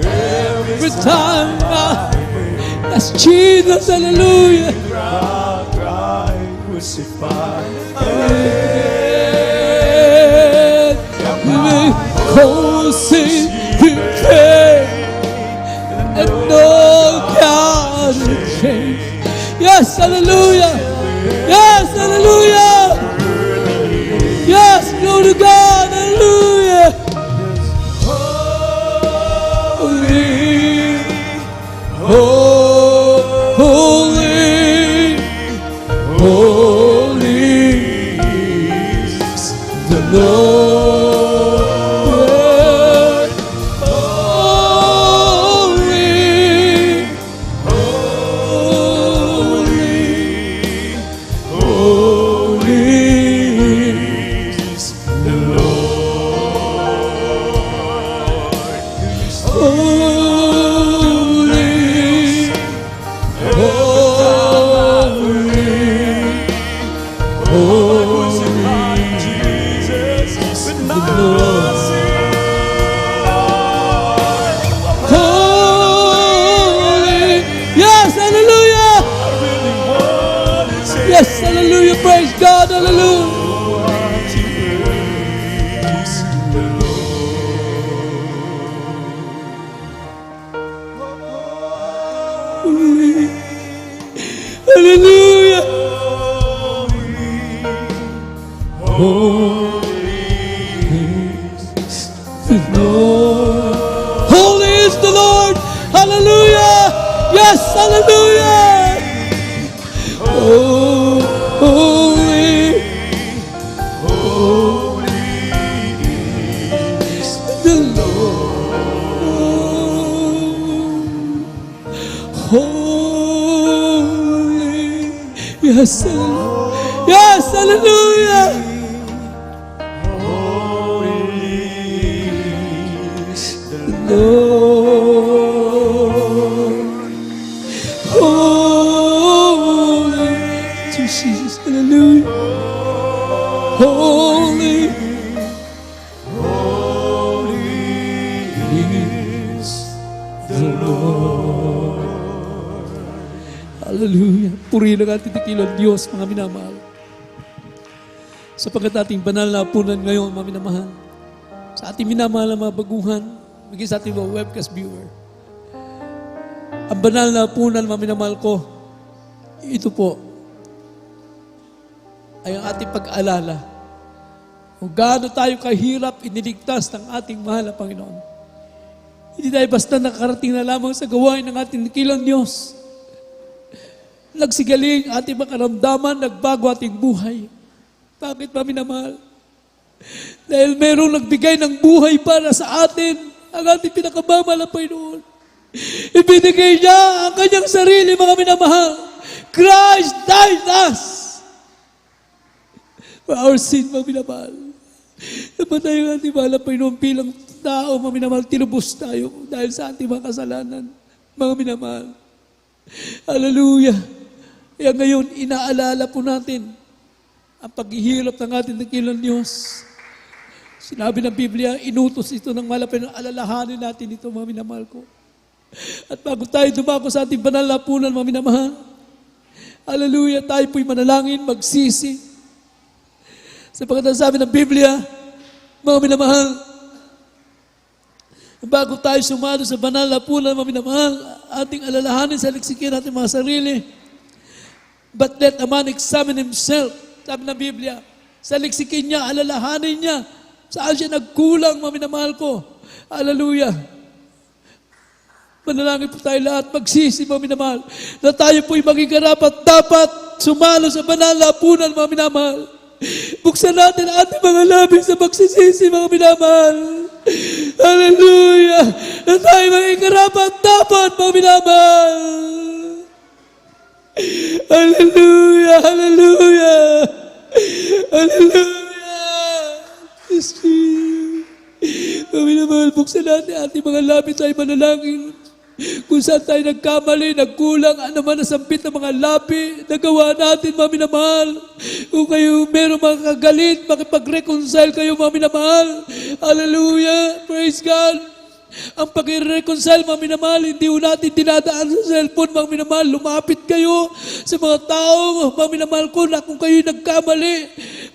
every time. That's Jesus, hallelujah.
Crucified.
Causing pain and no God will change. Yes, hallelujah. Yes, hallelujah. Yes, glory to God, hallelujah. Holy, holy is the Lord. Holy, holy is the Lord. Holy, holy. Yes, hallelujah. Yes, hallelujah. Praise God, hallelujah. Hallelujah. Holy is the Lord. Hallelujah. Yes, hallelujah. Oh, holy is the Lord. Holy. Yes, hallelujah. Yes, hallelujah. Lord, holy to Jesus, hallelujah. Holy, is the Lord. Hallelujah. Purihin ang ating dakilang Diyos, mga minamahal. Sapagkat ating banal na punan ngayon, mga minamahal. Sa ating minamahal na mga baguhan, maging sa ating mga webcast viewer. Ang banal na punan, mga minamahal ko, ito po, ay ang ating pag-alala. Kung gaano tayo kahirap iniligtas ng ating mahal na Panginoon. Hindi tayo basta nakarating na lamang sa gawain ng ating dakilang Diyos. Nagsigaling ating makaramdaman, nagbago ating buhay. Bakit, mga minamahal? Dahil merong nagbigay ng buhay para sa atin, ang ating pinakamamahal na Panginoon. Ibinigay niya ang kanyang sarili, mga minamahal. Christ died us for our sin, mga minamahal. Napatay ang ating mahal na Panginoon bilang tao, mga minamahal. Tinubos tayo dahil sa ating mga kasalanan, mga minamahal. Hallelujah. Kaya ngayon, inaalala po natin ang paghihirap ng ating dakilang Diyos. Sinabi ng Biblia, inutos ito ng malapit na alalahanin natin ito, mga minamahal ko. At bago tayo dumako sa ating banal na punan, mga minamahal, hallelujah, tayo po'y manalangin, magsisi. Sapagkat ang sabi ng Biblia, mga minamahal, bago tayo sumalo sa banal na punan, mga minamahal, ating alalahanin sa liksikin natin mga sarili. But let a man examine himself, sabi ng Biblia, sa liksikin niya, alalahanin niya, saan siya nagkulang, mga minamahal ko. Hallelujah. Manalangin po tayo lahat, magsisi, mga minamahal, na tayo po'y maging karapat dapat sumalo sa banal na punan, mga minamahal. Buksan natin ang ating mga labi sa pagsisisi, mga minamahal. Hallelujah. Na tayo maging karapat dapat, mga minamahal. Hallelujah, hallelujah. Hallelujah. Mga minamahal po buksan natin ating mga labi tayo manalangin. Kung saan tayo nagkamali, nagkulang, ano man nasampit ng mga labi, nagawa natin, mga minamahal. Kung kayo meron mga kagalit, makipag-reconcile kayo, mga minamahal. Hallelujah! Praise God! Ang pag-reconcile, mga minamahal, hindi ho natin dinadaan sa cellphone, mga minamahal. Lumapit kayo sa mga tao, mga minamahal ko, na kung kayo nagkamali,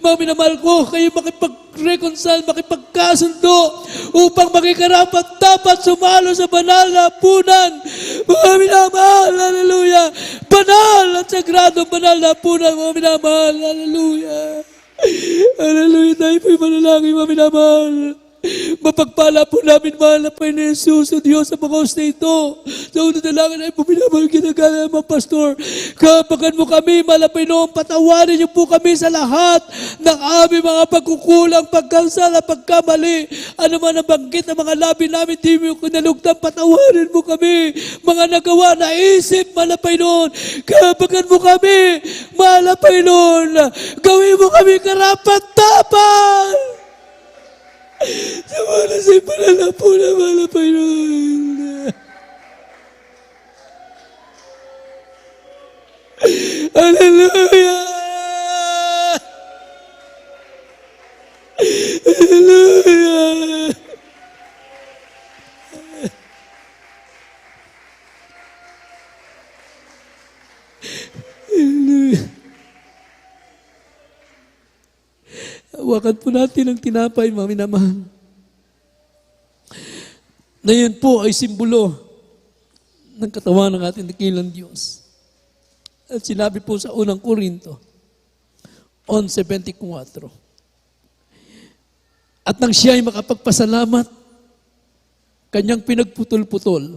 mga minamahal ko, kayo makipag-reconcile, makipagkasundo, upang makikarapat dapat sumalo sa banal na hapunan. Mga minamahal, hallelujah! Banal at sagrado, banal na hapunan, mga minamahal, hallelujah! Hallelujah, tayo po'y manalangin, mga minamahal. Mapagpala po namin, mahal na Panginoon Jesus, o Diyos, sa mga host na ito. Sa unang dalangin ay puminamahal ginagala ng mga pastor. Kapagan mo kami, mahal na Panginoon, patawarin niyo po kami sa lahat ng aming mga pagkukulang, pagkansala, pagkamali. Ano man ang banggit ng mga labi namin, di mo kinalugtang, patawarin mo kami. Mga nagawa na isip, mahal na Panginoon. Kapagan mo kami, mahal na Panginoon. Gawin mo kami karapat-dapat. Sa mga sa ipanala po na mga Panginoon. Hallelujah! Hallelujah! Hallelujah! Hawakan po natin ang tinapay, mga minamahal. Na yan po ay simbolo ng katawan ng ating dakilang Diyos. At sinabi po sa unang Korinto, 11:24. At nang siya ay makapagpasalamat, kanyang pinagputol-putol.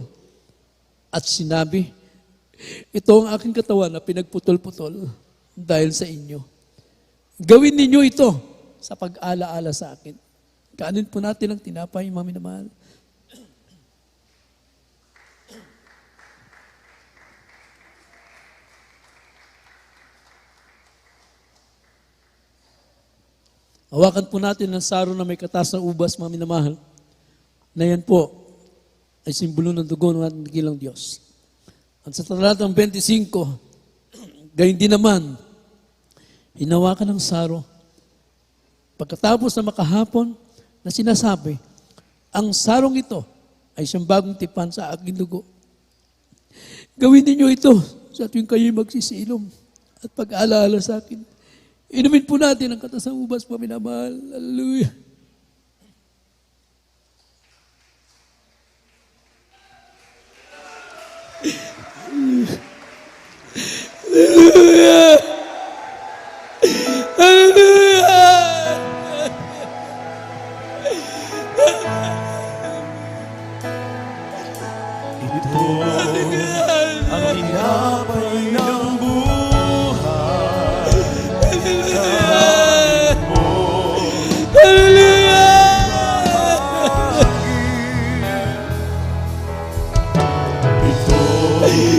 At sinabi, ito ang aking katawan na pinagputol-putol dahil sa inyo. Gawin ninyo ito sa pag-alaala sa akin. Kaanin po natin ang tinapay, mga minamahal. Hawakan po natin ang saro na may katas ng ubas, mga minamahal. Na yan po ay simbolo ng dugo ng ating dakilang Diyos. At sa talatang 25, gayon din naman, hinawakan ng saro. Pagkatapos na makahapon na sinasabi, ang sarong ito ay siyang bagong tipan sa aking dugo. Gawin ninyo ito sa tuwing kayo magsisilom at pag-alaala sa akin. Inumin po natin ang katas ng ubas, mga minamahal. Hallelujah. Hallelujah. Hallelujah.
Ito ang tinapay ng buhay.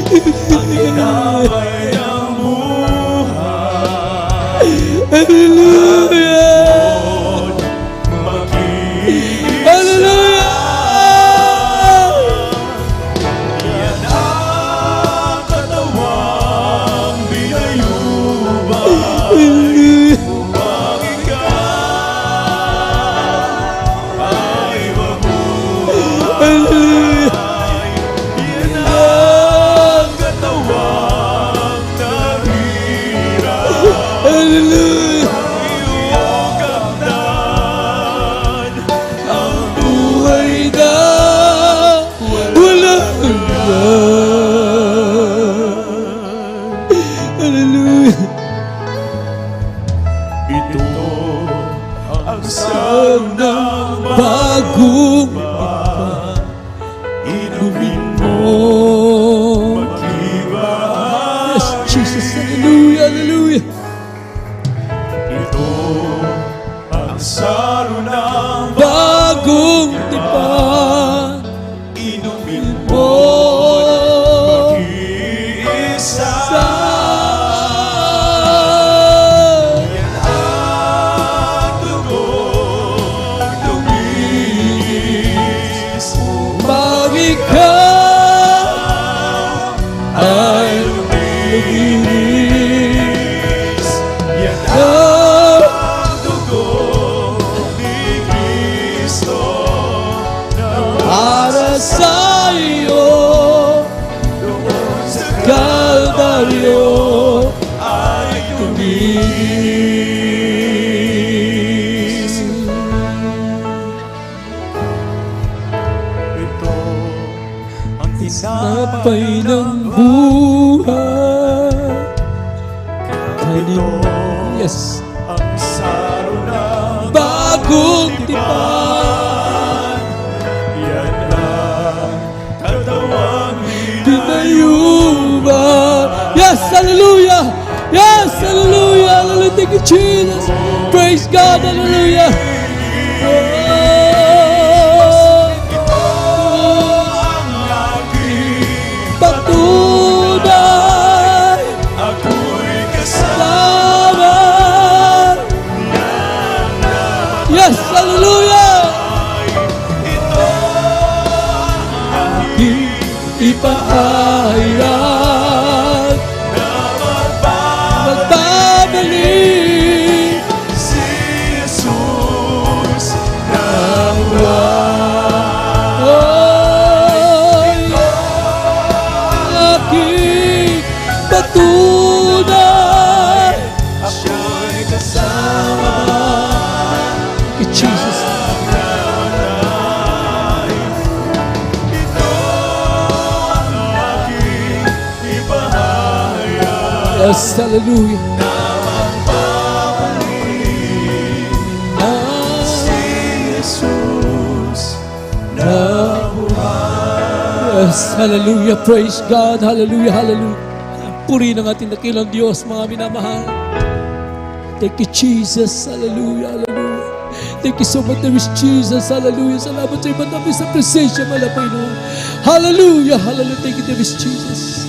Ito ang tinapay ng buhay.
Hallelujah.
Magiging
Hallelujah.
yan ang katawang binayubay. Upang ikaw ay mabuhay. Yan ang katawang nahirap.
Hallelujah. ay luminis.
Yan
Oh,
ang dugo ni Kristo na
para sa iyo,
doon sa
Kalbaryo
ay
tuminis.
ito ang
Napay ng buhay.
ito
Yes.
ang saro ng
Bagong tipan,
yan ang katawang
pinayuba. Yes, hallelujah. Yes, hallelujah. Hallelujah. Thank you, Jesus. Praise God. Hallelujah. Patunay
ako'y kasama.
sama. Yes, hallelujah. Ipahayag magbabalik
Si Jesus
ang aking patunay.
ako'y kasama.
Thank you, Jesus. Yes, hallelujah. Yes, hallelujah. Praise God. Hallelujah, hallelujah. Puri ng ating dakilang Diyos, mga minamahal. Thank you, Jesus. Hallelujah, hallelujah. Thank you so much, there is Jesus. Hallelujah. Salamat sa iba namin sa presensya, malapay noon. Hallelujah, hallelujah. Thank you, there is Jesus.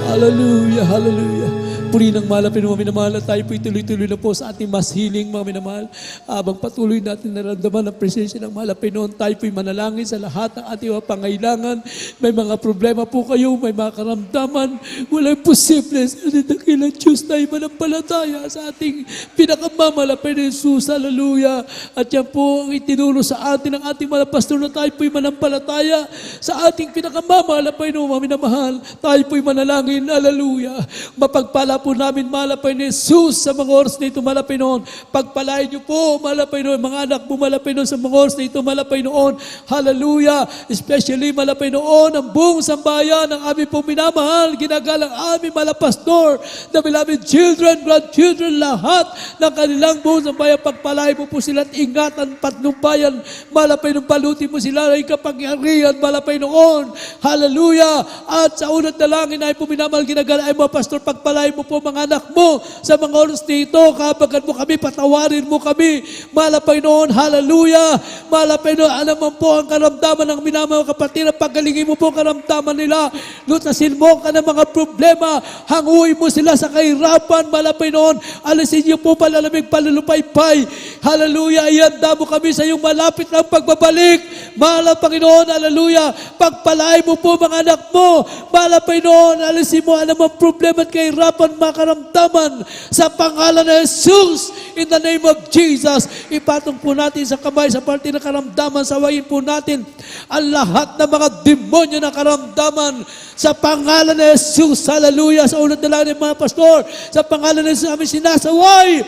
Hallelujah, hallelujah. Puri ng malapit mga minamahal, tayo po'y tuloy-tuloy na po sa ating mas healing mga minamahal. Habang patuloy natin naramdaman ang presensya ng malapit noon, tayo po'y manalangin sa lahat ng ating mga pangailangan. May mga problema po kayo, may mga karamdaman. Walang posible sa ating dakilang Diyos tayo manampalataya sa ating pinakamamalapit na Jesus. Hallelujah. At yan po ang itinuro sa atin ng ating mga pastor na tayo po'y manampalataya sa ating pinakamamalapit na mga minamahal. Tayo po'y manalangin. Hallelujah. Mapagpala po namin malapay ni Jesus sa mga oras na ito malapay noon. Pagpalain niyo po malapay noon. Mga anak po malapay noon sa mga oras na ito malapay noon. Hallelujah. Especially malapay noon ang buong sambayan ng aming pong minamahal. Ginagalang aming malapastor. The beloved children, grandchildren, lahat ng kanilang buong sambayan. Pagpalain mo po sila at ingatan patnubayan. Malapay noon palutin mo sila ay kapangyarihan malapay noon. Hallelujah. At sa unang dalangin ay po minamahal ginagalang ay mga pastor pagpalain mo po mga anak mo sa mga oras dito. Kabagan mo kami, patawarin mo kami. Malapay noon, hallelujah. Malapay noon, alam mo po ang karamdaman ng minamahal kapatid. Pagalingin mo po ang karamdaman nila. Lutasin mo ka ng mga problema. Hanguin mo sila sa kahirapan. Malapay noon, alisin niyo po palalamig, palulupaypay. Hallelujah. Ihanda mo kami sa iyong malapit ng pagbabalik. Mahal ang Panginoon, hallelujah. Pagpalain mo po mga anak mo. Malapay noon, alisin mo alam ang problema at kahirapan, makaramdaman sa pangalan ng Jesus. In the name of Jesus, ipatong po natin sa kamay sa parte ng karamdaman. Sawayin po natin ang lahat ng mga demonyo na karamdaman sa pangalan ng Jesus. Hallelujah. Sa unang dalangin ng mga pastor, sa pangalan ng Jesus namin sinasaway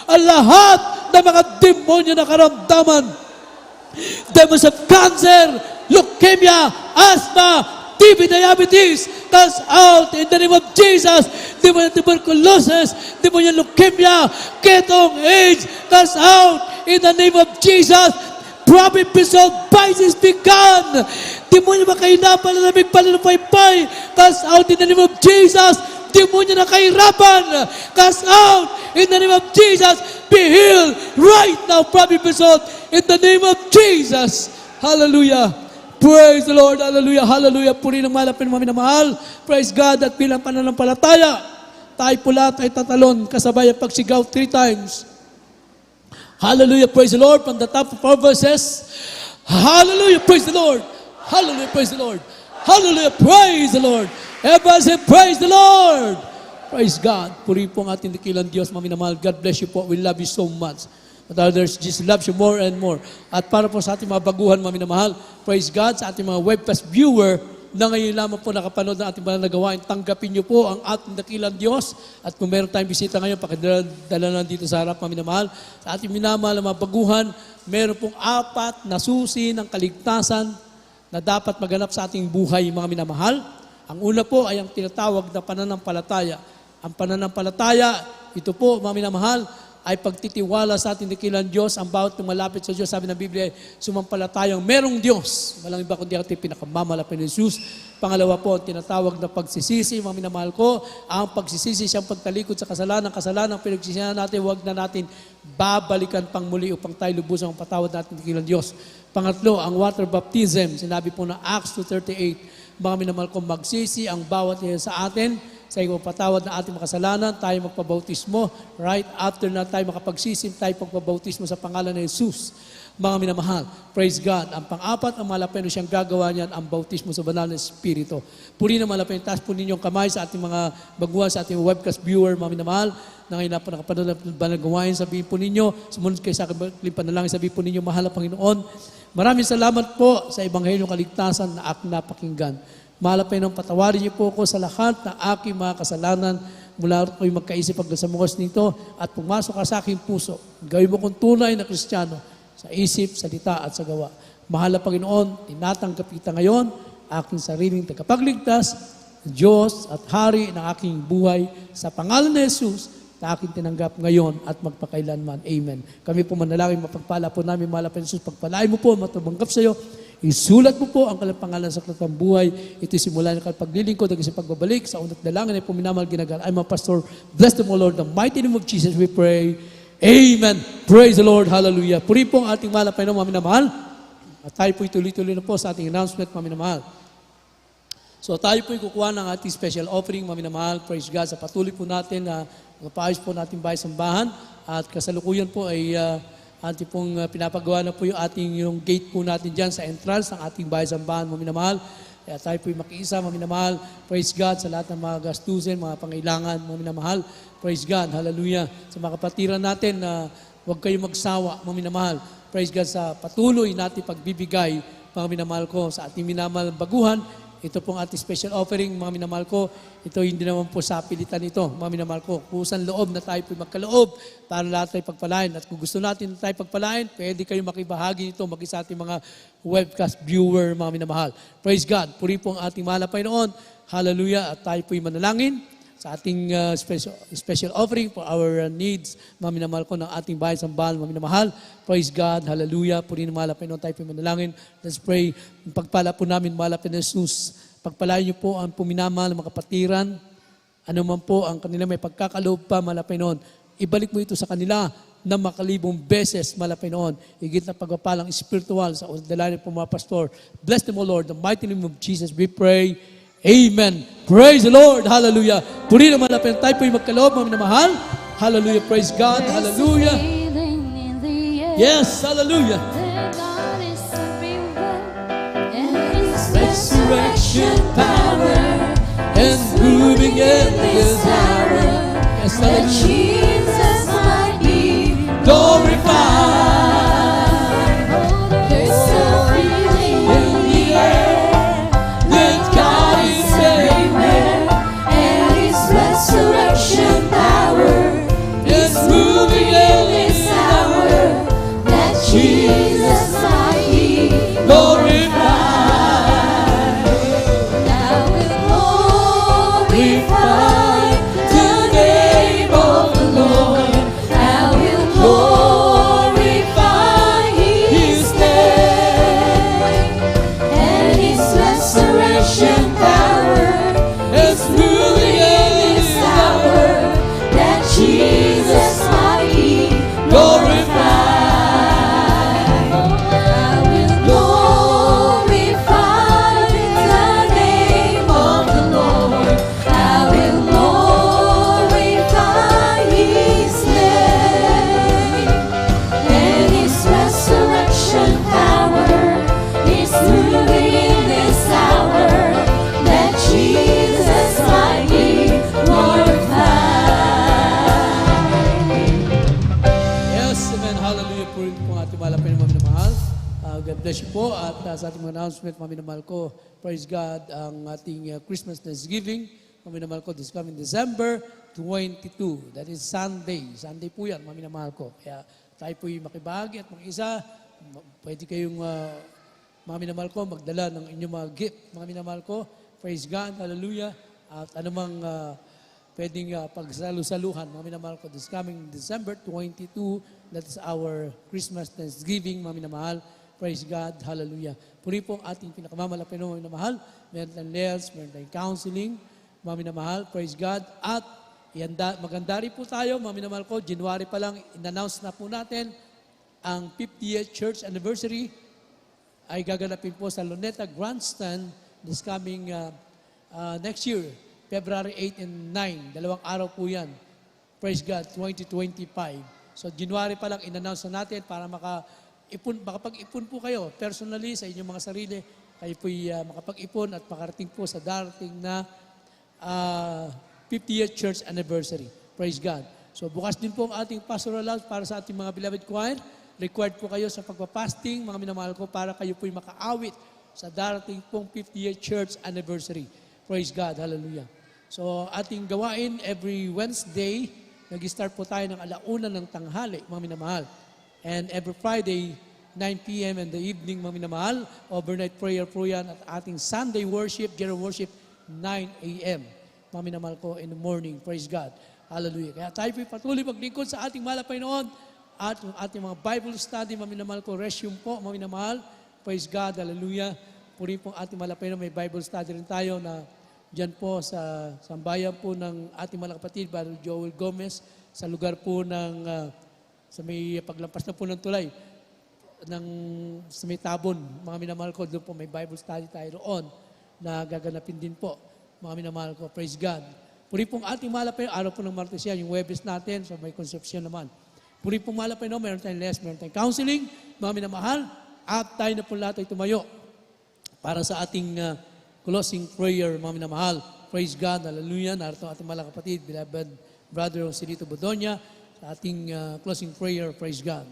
ang lahat ng mga demonyo na karamdaman. Demons of cancer, leukemia, asthma, TB, diabetes, cast out in the name of Jesus. Demon of tuberculosis, demon of leukemia, ketong, AIDS, cast out in the name of Jesus. Prophet episode vices begun. Demonyo makahinapan na namig palalupaypay, cast out in the name of Jesus. Demonyo na kahirapan, cast out in the name of Jesus. Be healed right now, Prophet episode, in the name of Jesus. Hallelujah. Praise the Lord. Hallelujah. Hallelujah. Puri ng malapit mga minamahal. Praise God at bilang pananampalataya. Tayo po lahat ay tatalon kasabay ang pagsigaw 3 times. Hallelujah. Praise the Lord. From the top of our verses. Hallelujah. Praise the Lord. Hallelujah. Praise the Lord. Hallelujah. Praise the Lord. Everybody say, praise the Lord. Praise God. Puri po ang ating dakilang Diyos, mga minamahal. God bless you po. We love you so much. But others just loves you more and more. At para po sa ating mga baguhan, mga minamahal, praise God, sa ating mga webcast viewer, na ngayon lamang po nakapanood ng ating mga nagawain, tanggapin niyo po ang ating dakilang Diyos. At kung meron tayong bisita ngayon, pakidala na dito sa harap, mga minamahal. Sa ating minamahal na mga baguhan, meron pong 4 na susi ng kaligtasan na dapat maganap sa ating buhay, mga minamahal. Ang una po ay ang tinatawag na pananampalataya. Ang pananampalataya, ito po, mga minamahal, ay pagtitiwala sa ating dakilang Diyos. Ang bawat tumalapit sa Diyos, sabi ng Biblia, sumampalatayang merong Diyos. Walang iba kundi ating pinakamamalapit ni Jesus. Pangalawa po, ang tinatawag na pagsisisi, mga minamahal ko. Ang pagsisisi siyang pagtalikod sa kasalanan pinagsisihan natin, huwag na natin babalikan pang muli upang tayo lubusang ang patawad natin dakilang Diyos. Pangatlo, ang water baptism. Sinabi po na Acts 2:38, mga minamahal ko, magsisi ang bawat isa sa atin sa ipagpatawad na ating makasalanan, tayo magpabautismo. Right after na tayo makapagsisim, tayo pagpabautismo sa pangalan ng Jesus. Mga minamahal, praise God. Ang pang-4, ang malapit siyang gagawa niyan, ang bautismo sa banal na Espiritu. Puri na malapit, taas po ninyong kamay sa ating mga baguhan, sa ating webcast viewer, mga minamahal, na ngayon na po nakapanood ng banal gawain, sabihin po ninyo, sumunod kayo sa aking panalangin, sabihin po ninyo, mahal na Panginoon, maraming salamat po sa Ebanghelyong Kaligtasan na aking napakinggan. Mahal na Panginoon, patawarin niyo po ako sa lahat ng aking mga kasalanan mula ko'y magkaisip hanggang sa mukos nito at pumasok ka sa aking puso. Gawin mo kong tunay na Kristiyano sa isip, salita at sa gawa. Mahal na Panginoon, tinatanggap kita ngayon, aking sariling tagapagligtas, Diyos at Hari ng aking buhay sa pangalan ni Jesus na aking tinanggap ngayon at magpakailanman. Amen. Kami po manalangin, mapagpala po namin, mahal na Panginoon Jesus, pagpalain mo po, matumanggap sa iyo. Isulat mo po ang kanilang pangalan sa aklat ng buhay. Ito'y simula ng paglilingkod hanggang sa pagbabalik sa unat dalangin ay puminamal ginagal. I'm a pastor. Bless them, O Lord. In the mighty name of Jesus we pray. Amen. Praise the Lord. Hallelujah. Puri po ang ating mahal na Panginoon, mga minamahal. At tayo po'y tuloy-tuloy na po sa ating announcement, mga minamahal. So tayo po'y kukuha ng ating special offering, mga minamahal. Praise God. Sa patuloy po natin na magpaayos po natin bahay-sambahan. At kasalukuyan po ay ating pong pinapagawa na po yung gate po natin dyan sa entrance ng ating bahay-sambahan, mga minamahal. Kaya tayo po'y makiisa, mga minamahal. Praise God sa lahat ng mga gastusin, mga pangailangan, mga minamahal. Praise God, hallelujah. Sa mga kapatiran natin na huwag kayong magsawa, mga minamahal. Praise God sa patuloy natin pagbibigay, mga minamahal ko, sa ating minamahal baguhan. Ito pong ating special offering, mga minamahal ko. Ito hindi naman po sa pilitan ito, mga minamahal ko. Kusang loob na tayo po magkaloob para lahat tayo pagpalain. At kung gusto natin tayo pagpalain, pwede kayo makibahagi nito maging sa ating mga webcast viewer, mga minamahal. Praise God. Puri po ang ating mahal na Panginoon. Hallelujah. At tayo po'y manalangin sa ating special offering for our needs, mga minamahal ko, ng ating bahay-sambahan, mga minamahal. Praise God, hallelujah. Puri na mahal na Panginoon, tayo po manalangin. Let's pray. Pagpala po namin, mahal na Panginoon Jesus. Pagpalain niyo po ang puminamahal ng mga kapatiran. Ano man po ang kanila may pagkakaloob pa, mahal na Panginoon. Ibalik mo ito sa kanila na makalibong beses, mahal na Panginoon. Higit na pagpapalang spiritual sa dalangin po mga pastor. Bless them, O Lord. In the mighty name of Jesus, we pray. Amen. Praise the Lord. Hallelujah. Puri naman na tayo po'y magkaloob, mga minamahal. Hallelujah. Praise God. Hallelujah. Yes. Hallelujah. Resurrection power and moving in this hour. Yes. Hallelujah.
Jesus might be
Glorified.
There's something in the air. Resurrection power is moving in this hour, that Jesus might be glorified. Now with
bless you po. At sa ating mga announcement, mga minamahal ko, praise God, ang ating Christmas Thanksgiving, mga minamahal ko, this coming December 22. That is Sunday. Sunday po yan, mga minamahal ko. Kaya tayo po'y makibahagi at mag-isa. Pwede kayong, mga minamahal ko, magdala ng inyong mga gift. Mga minamahal ko, praise God, hallelujah. At anumang pwedeng pagsalu-saluhan, mga minamahal ko, this coming December 22, that is our Christmas Thanksgiving, mga minamahal. Praise God, hallelujah. Puri po ang ating pinakamamalapay na mga minamahal. Meron tayong layers, meron tayong counseling, mga minamahal, praise God. At maganda rin po tayo, mga minamahal ko, January pa lang, in-announce na po natin ang 50th Church Anniversary ay gaganapin po sa Luneta Grandstand this coming next year, February 8 and 9. 2 araw po yan. Praise God, 2025. So January pa lang in-announce na natin para makapag-ipon po kayo personally sa inyong mga sarili. Kayo po'y makapag-ipon at makarating po sa darating na 50th Church Anniversary. Praise God. So bukas din po ang ating pastoral lounge para sa ating mga beloved choir. Required po kayo sa pagpapasting, mga minamahal ko, para kayo po'y makaawit sa darating pong 50th Church Anniversary. Praise God. Hallelujah. So ating gawain every Wednesday, nag-start po tayo ng 1:00 ng tanghali, mga minamahal. And every Friday, 9 p.m. in the evening, mga minamahal, overnight prayer po yan. At ating Sunday worship, general worship, 9 a.m. Mga minamahal ko, in the morning. Praise God. Hallelujah. Kaya tayo po'y patuloy maglingkod sa ating mahal na Panginoon at yung ating mga Bible study, mga minamahal ko, resume po, mga minamahal. Praise God. Hallelujah. Puri po ang ating mahal na Panginoon. May Bible study rin tayo na dyan po sa sambayan po ng ating mga kapatid, Brother Joel Gomez, sa lugar po ng, sa may paglampas na po ng tulay, sa may Tabon, mga minamahal ko, doon po may Bible study tayo roon na gaganapin din po, mga minamahal ko. Praise God. Puri pong ating mahal na araw po ng Martes yan, yung Webes natin, sa may Concepcion naman. Puri pong mahal na meron tayong less, meron tayong counseling, mga minamahal, at tayo na po lahat ay tumayo para sa ating closing prayer, mga minamahal. Praise God, hallelujah. Narito ang ating mga kapatid, beloved Brother Joselito Bodonia, sa ating closing prayer. Praise God.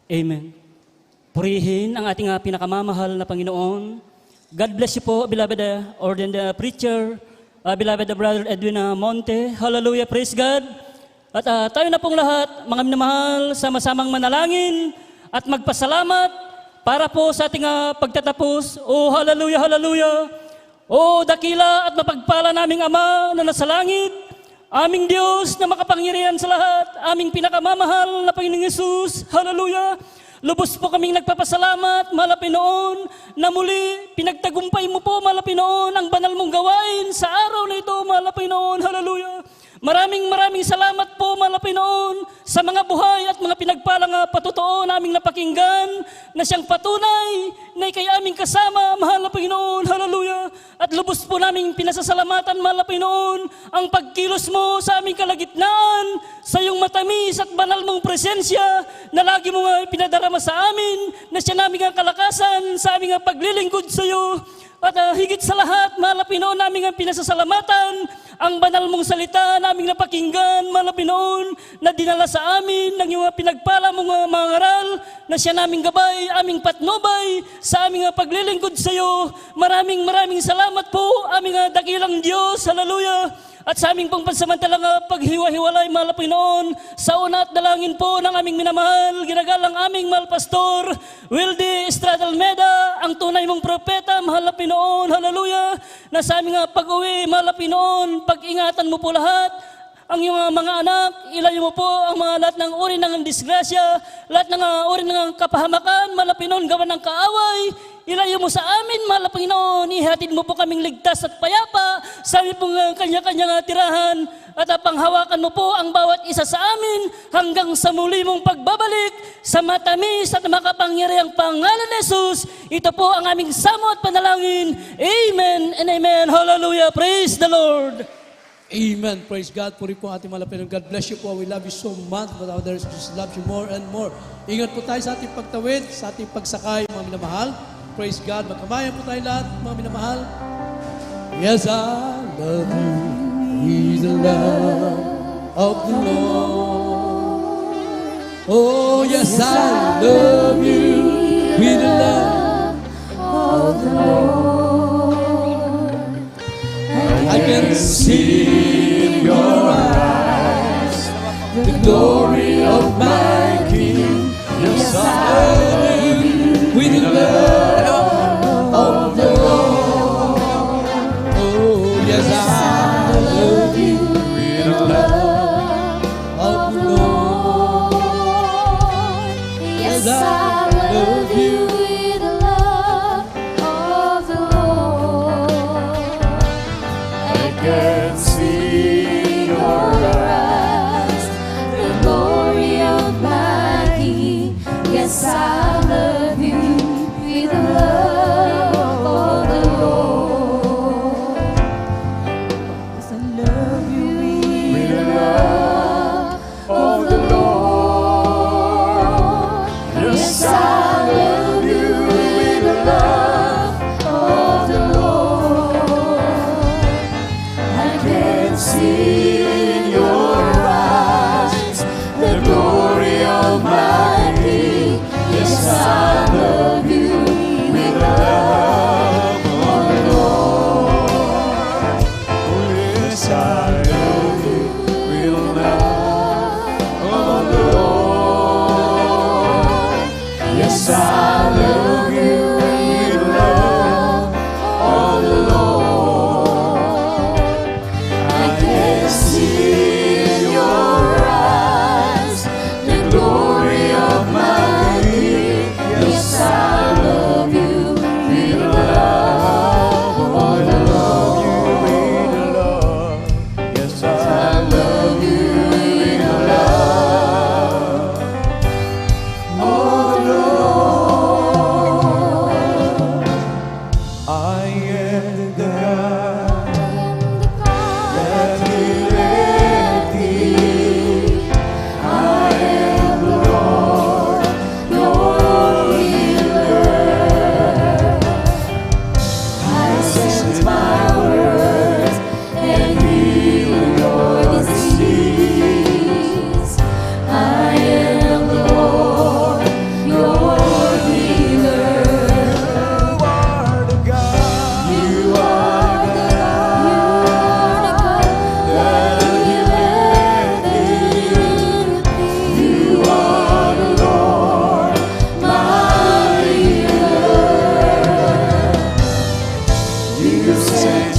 Amen. Purihin ang ating pinakamamahal na Panginoon. God bless you po, beloved ordained preacher, beloved Brother Edwin Monte. Hallelujah, praise God. At tayo na pong lahat, mga minamahal, sama-samang manalangin at magpasalamat para po sa ating pagtatapos. Oh, hallelujah, hallelujah. Oh, dakila at mapagpala naming Ama na nasa langit, aming Diyos na makapangyarihan sa lahat, aming pinakamamahal na Panginoong Yesus. Hallelujah. Lubos po kaming nagpapasalamat, mahal na Panginoon, na muli pinagtagumpay mo po, mahal na Panginoon, ang banal mong gawain sa araw na ito, mahal na Panginoon. Hallelujah. Maraming salamat po, mahal na Panginoon, sa mga buhay at mga pinagpalang patotoo naming napakinggan na siyang patunay na ikay aming kasama, mahal na Panginoon. Hallelujah. At lubos po naming pinasasalamatan, mahal na Panginoon, ang pagkilos mo sa aming kalagitnaan, sa iyong matamis at banal mong presensya na lagi mo pinadarama sa amin, na siya naming kalakasan sa aming paglilingkod sa iyo. At higit sa lahat, mahal na Panginoon, naming pinasasalamatan ang banal mong salita naming napakinggan, mahal na Panginoon, na dinala sa amin ng iyong pinagpala mong mga ngaral, na siya naming gabay, aming patnubay sa aming paglilingkod sa iyo. Maraming salamat po, aming dakilang Diyos. Hallelujah. At sa aming pong pansamantalang paghiwa-hiwalay, mahal na Panginoon, sa una at dalangin po ng aming minamahal, ginagalang aming mahal pastor, Wildy Estrada Almeda, ang tunay mong propeta, mahal na Panginoon, hallelujah, na sa aming pag-uwi, mahal na Panginoon, pag-ingatan mo po lahat, ang iyong mga anak, ilayo mo po ang mga lahat ng uri ng disgrasya, lahat ng uri ng kapahamakan, mahal na Panginoon, gawa ng kaaway, ilayo mo sa amin, mahal na Panginoon, ihatid mo po kaming ligtas at payapa sa aming pong kanya-kanyang tirahan at panghawakan mo po ang bawat isa sa amin hanggang sa muli mong pagbabalik sa matamis at makapangyarihang pangalan ni Jesus. Ito po ang aming samo at panalangin. Amen and amen. Hallelujah. Praise the Lord.
Amen. Praise God. Puri po ating malapit. God bless you po. We love you so much, but others just love you more and more. Ingat po tayo sa ating pagtawid, sa ating pagsakay, mga minamahal. Praise God. Magkamayan po tayo lahat, mga minamahal. Yes, I love you with the love of the Lord. Oh, yes, I love you with the love
of the Lord.
I can see in your eyes the glory of my King. Yes, I love you with the love of the Lord. Oh, yes, I love you with the love of the Lord.
Yes, I love you with the love of the Lord. I can see in your eyes the glory of my King. Yes, I love you with the love of the Lord. Yes, I love you with the love of the Lord. Yes, I love you with the love of the Lord. I can see in your eyes the glory of my King. Yes, I love you with the love of the Lord.
Yes, I love you with the love of the Lord. Yes, I love you with the love of the Lord. I can see in your eyes the glory of my King. Yes, I love you with the love of the Lord. Yes, I love you with the love of the Lord. I am the God that healeth thee. I am the Lord, your healer. I send my words and heal your disease. I am the Lord, your healer. You are the God. You are the God that healeth thee. You are the Lord, my healer. You sent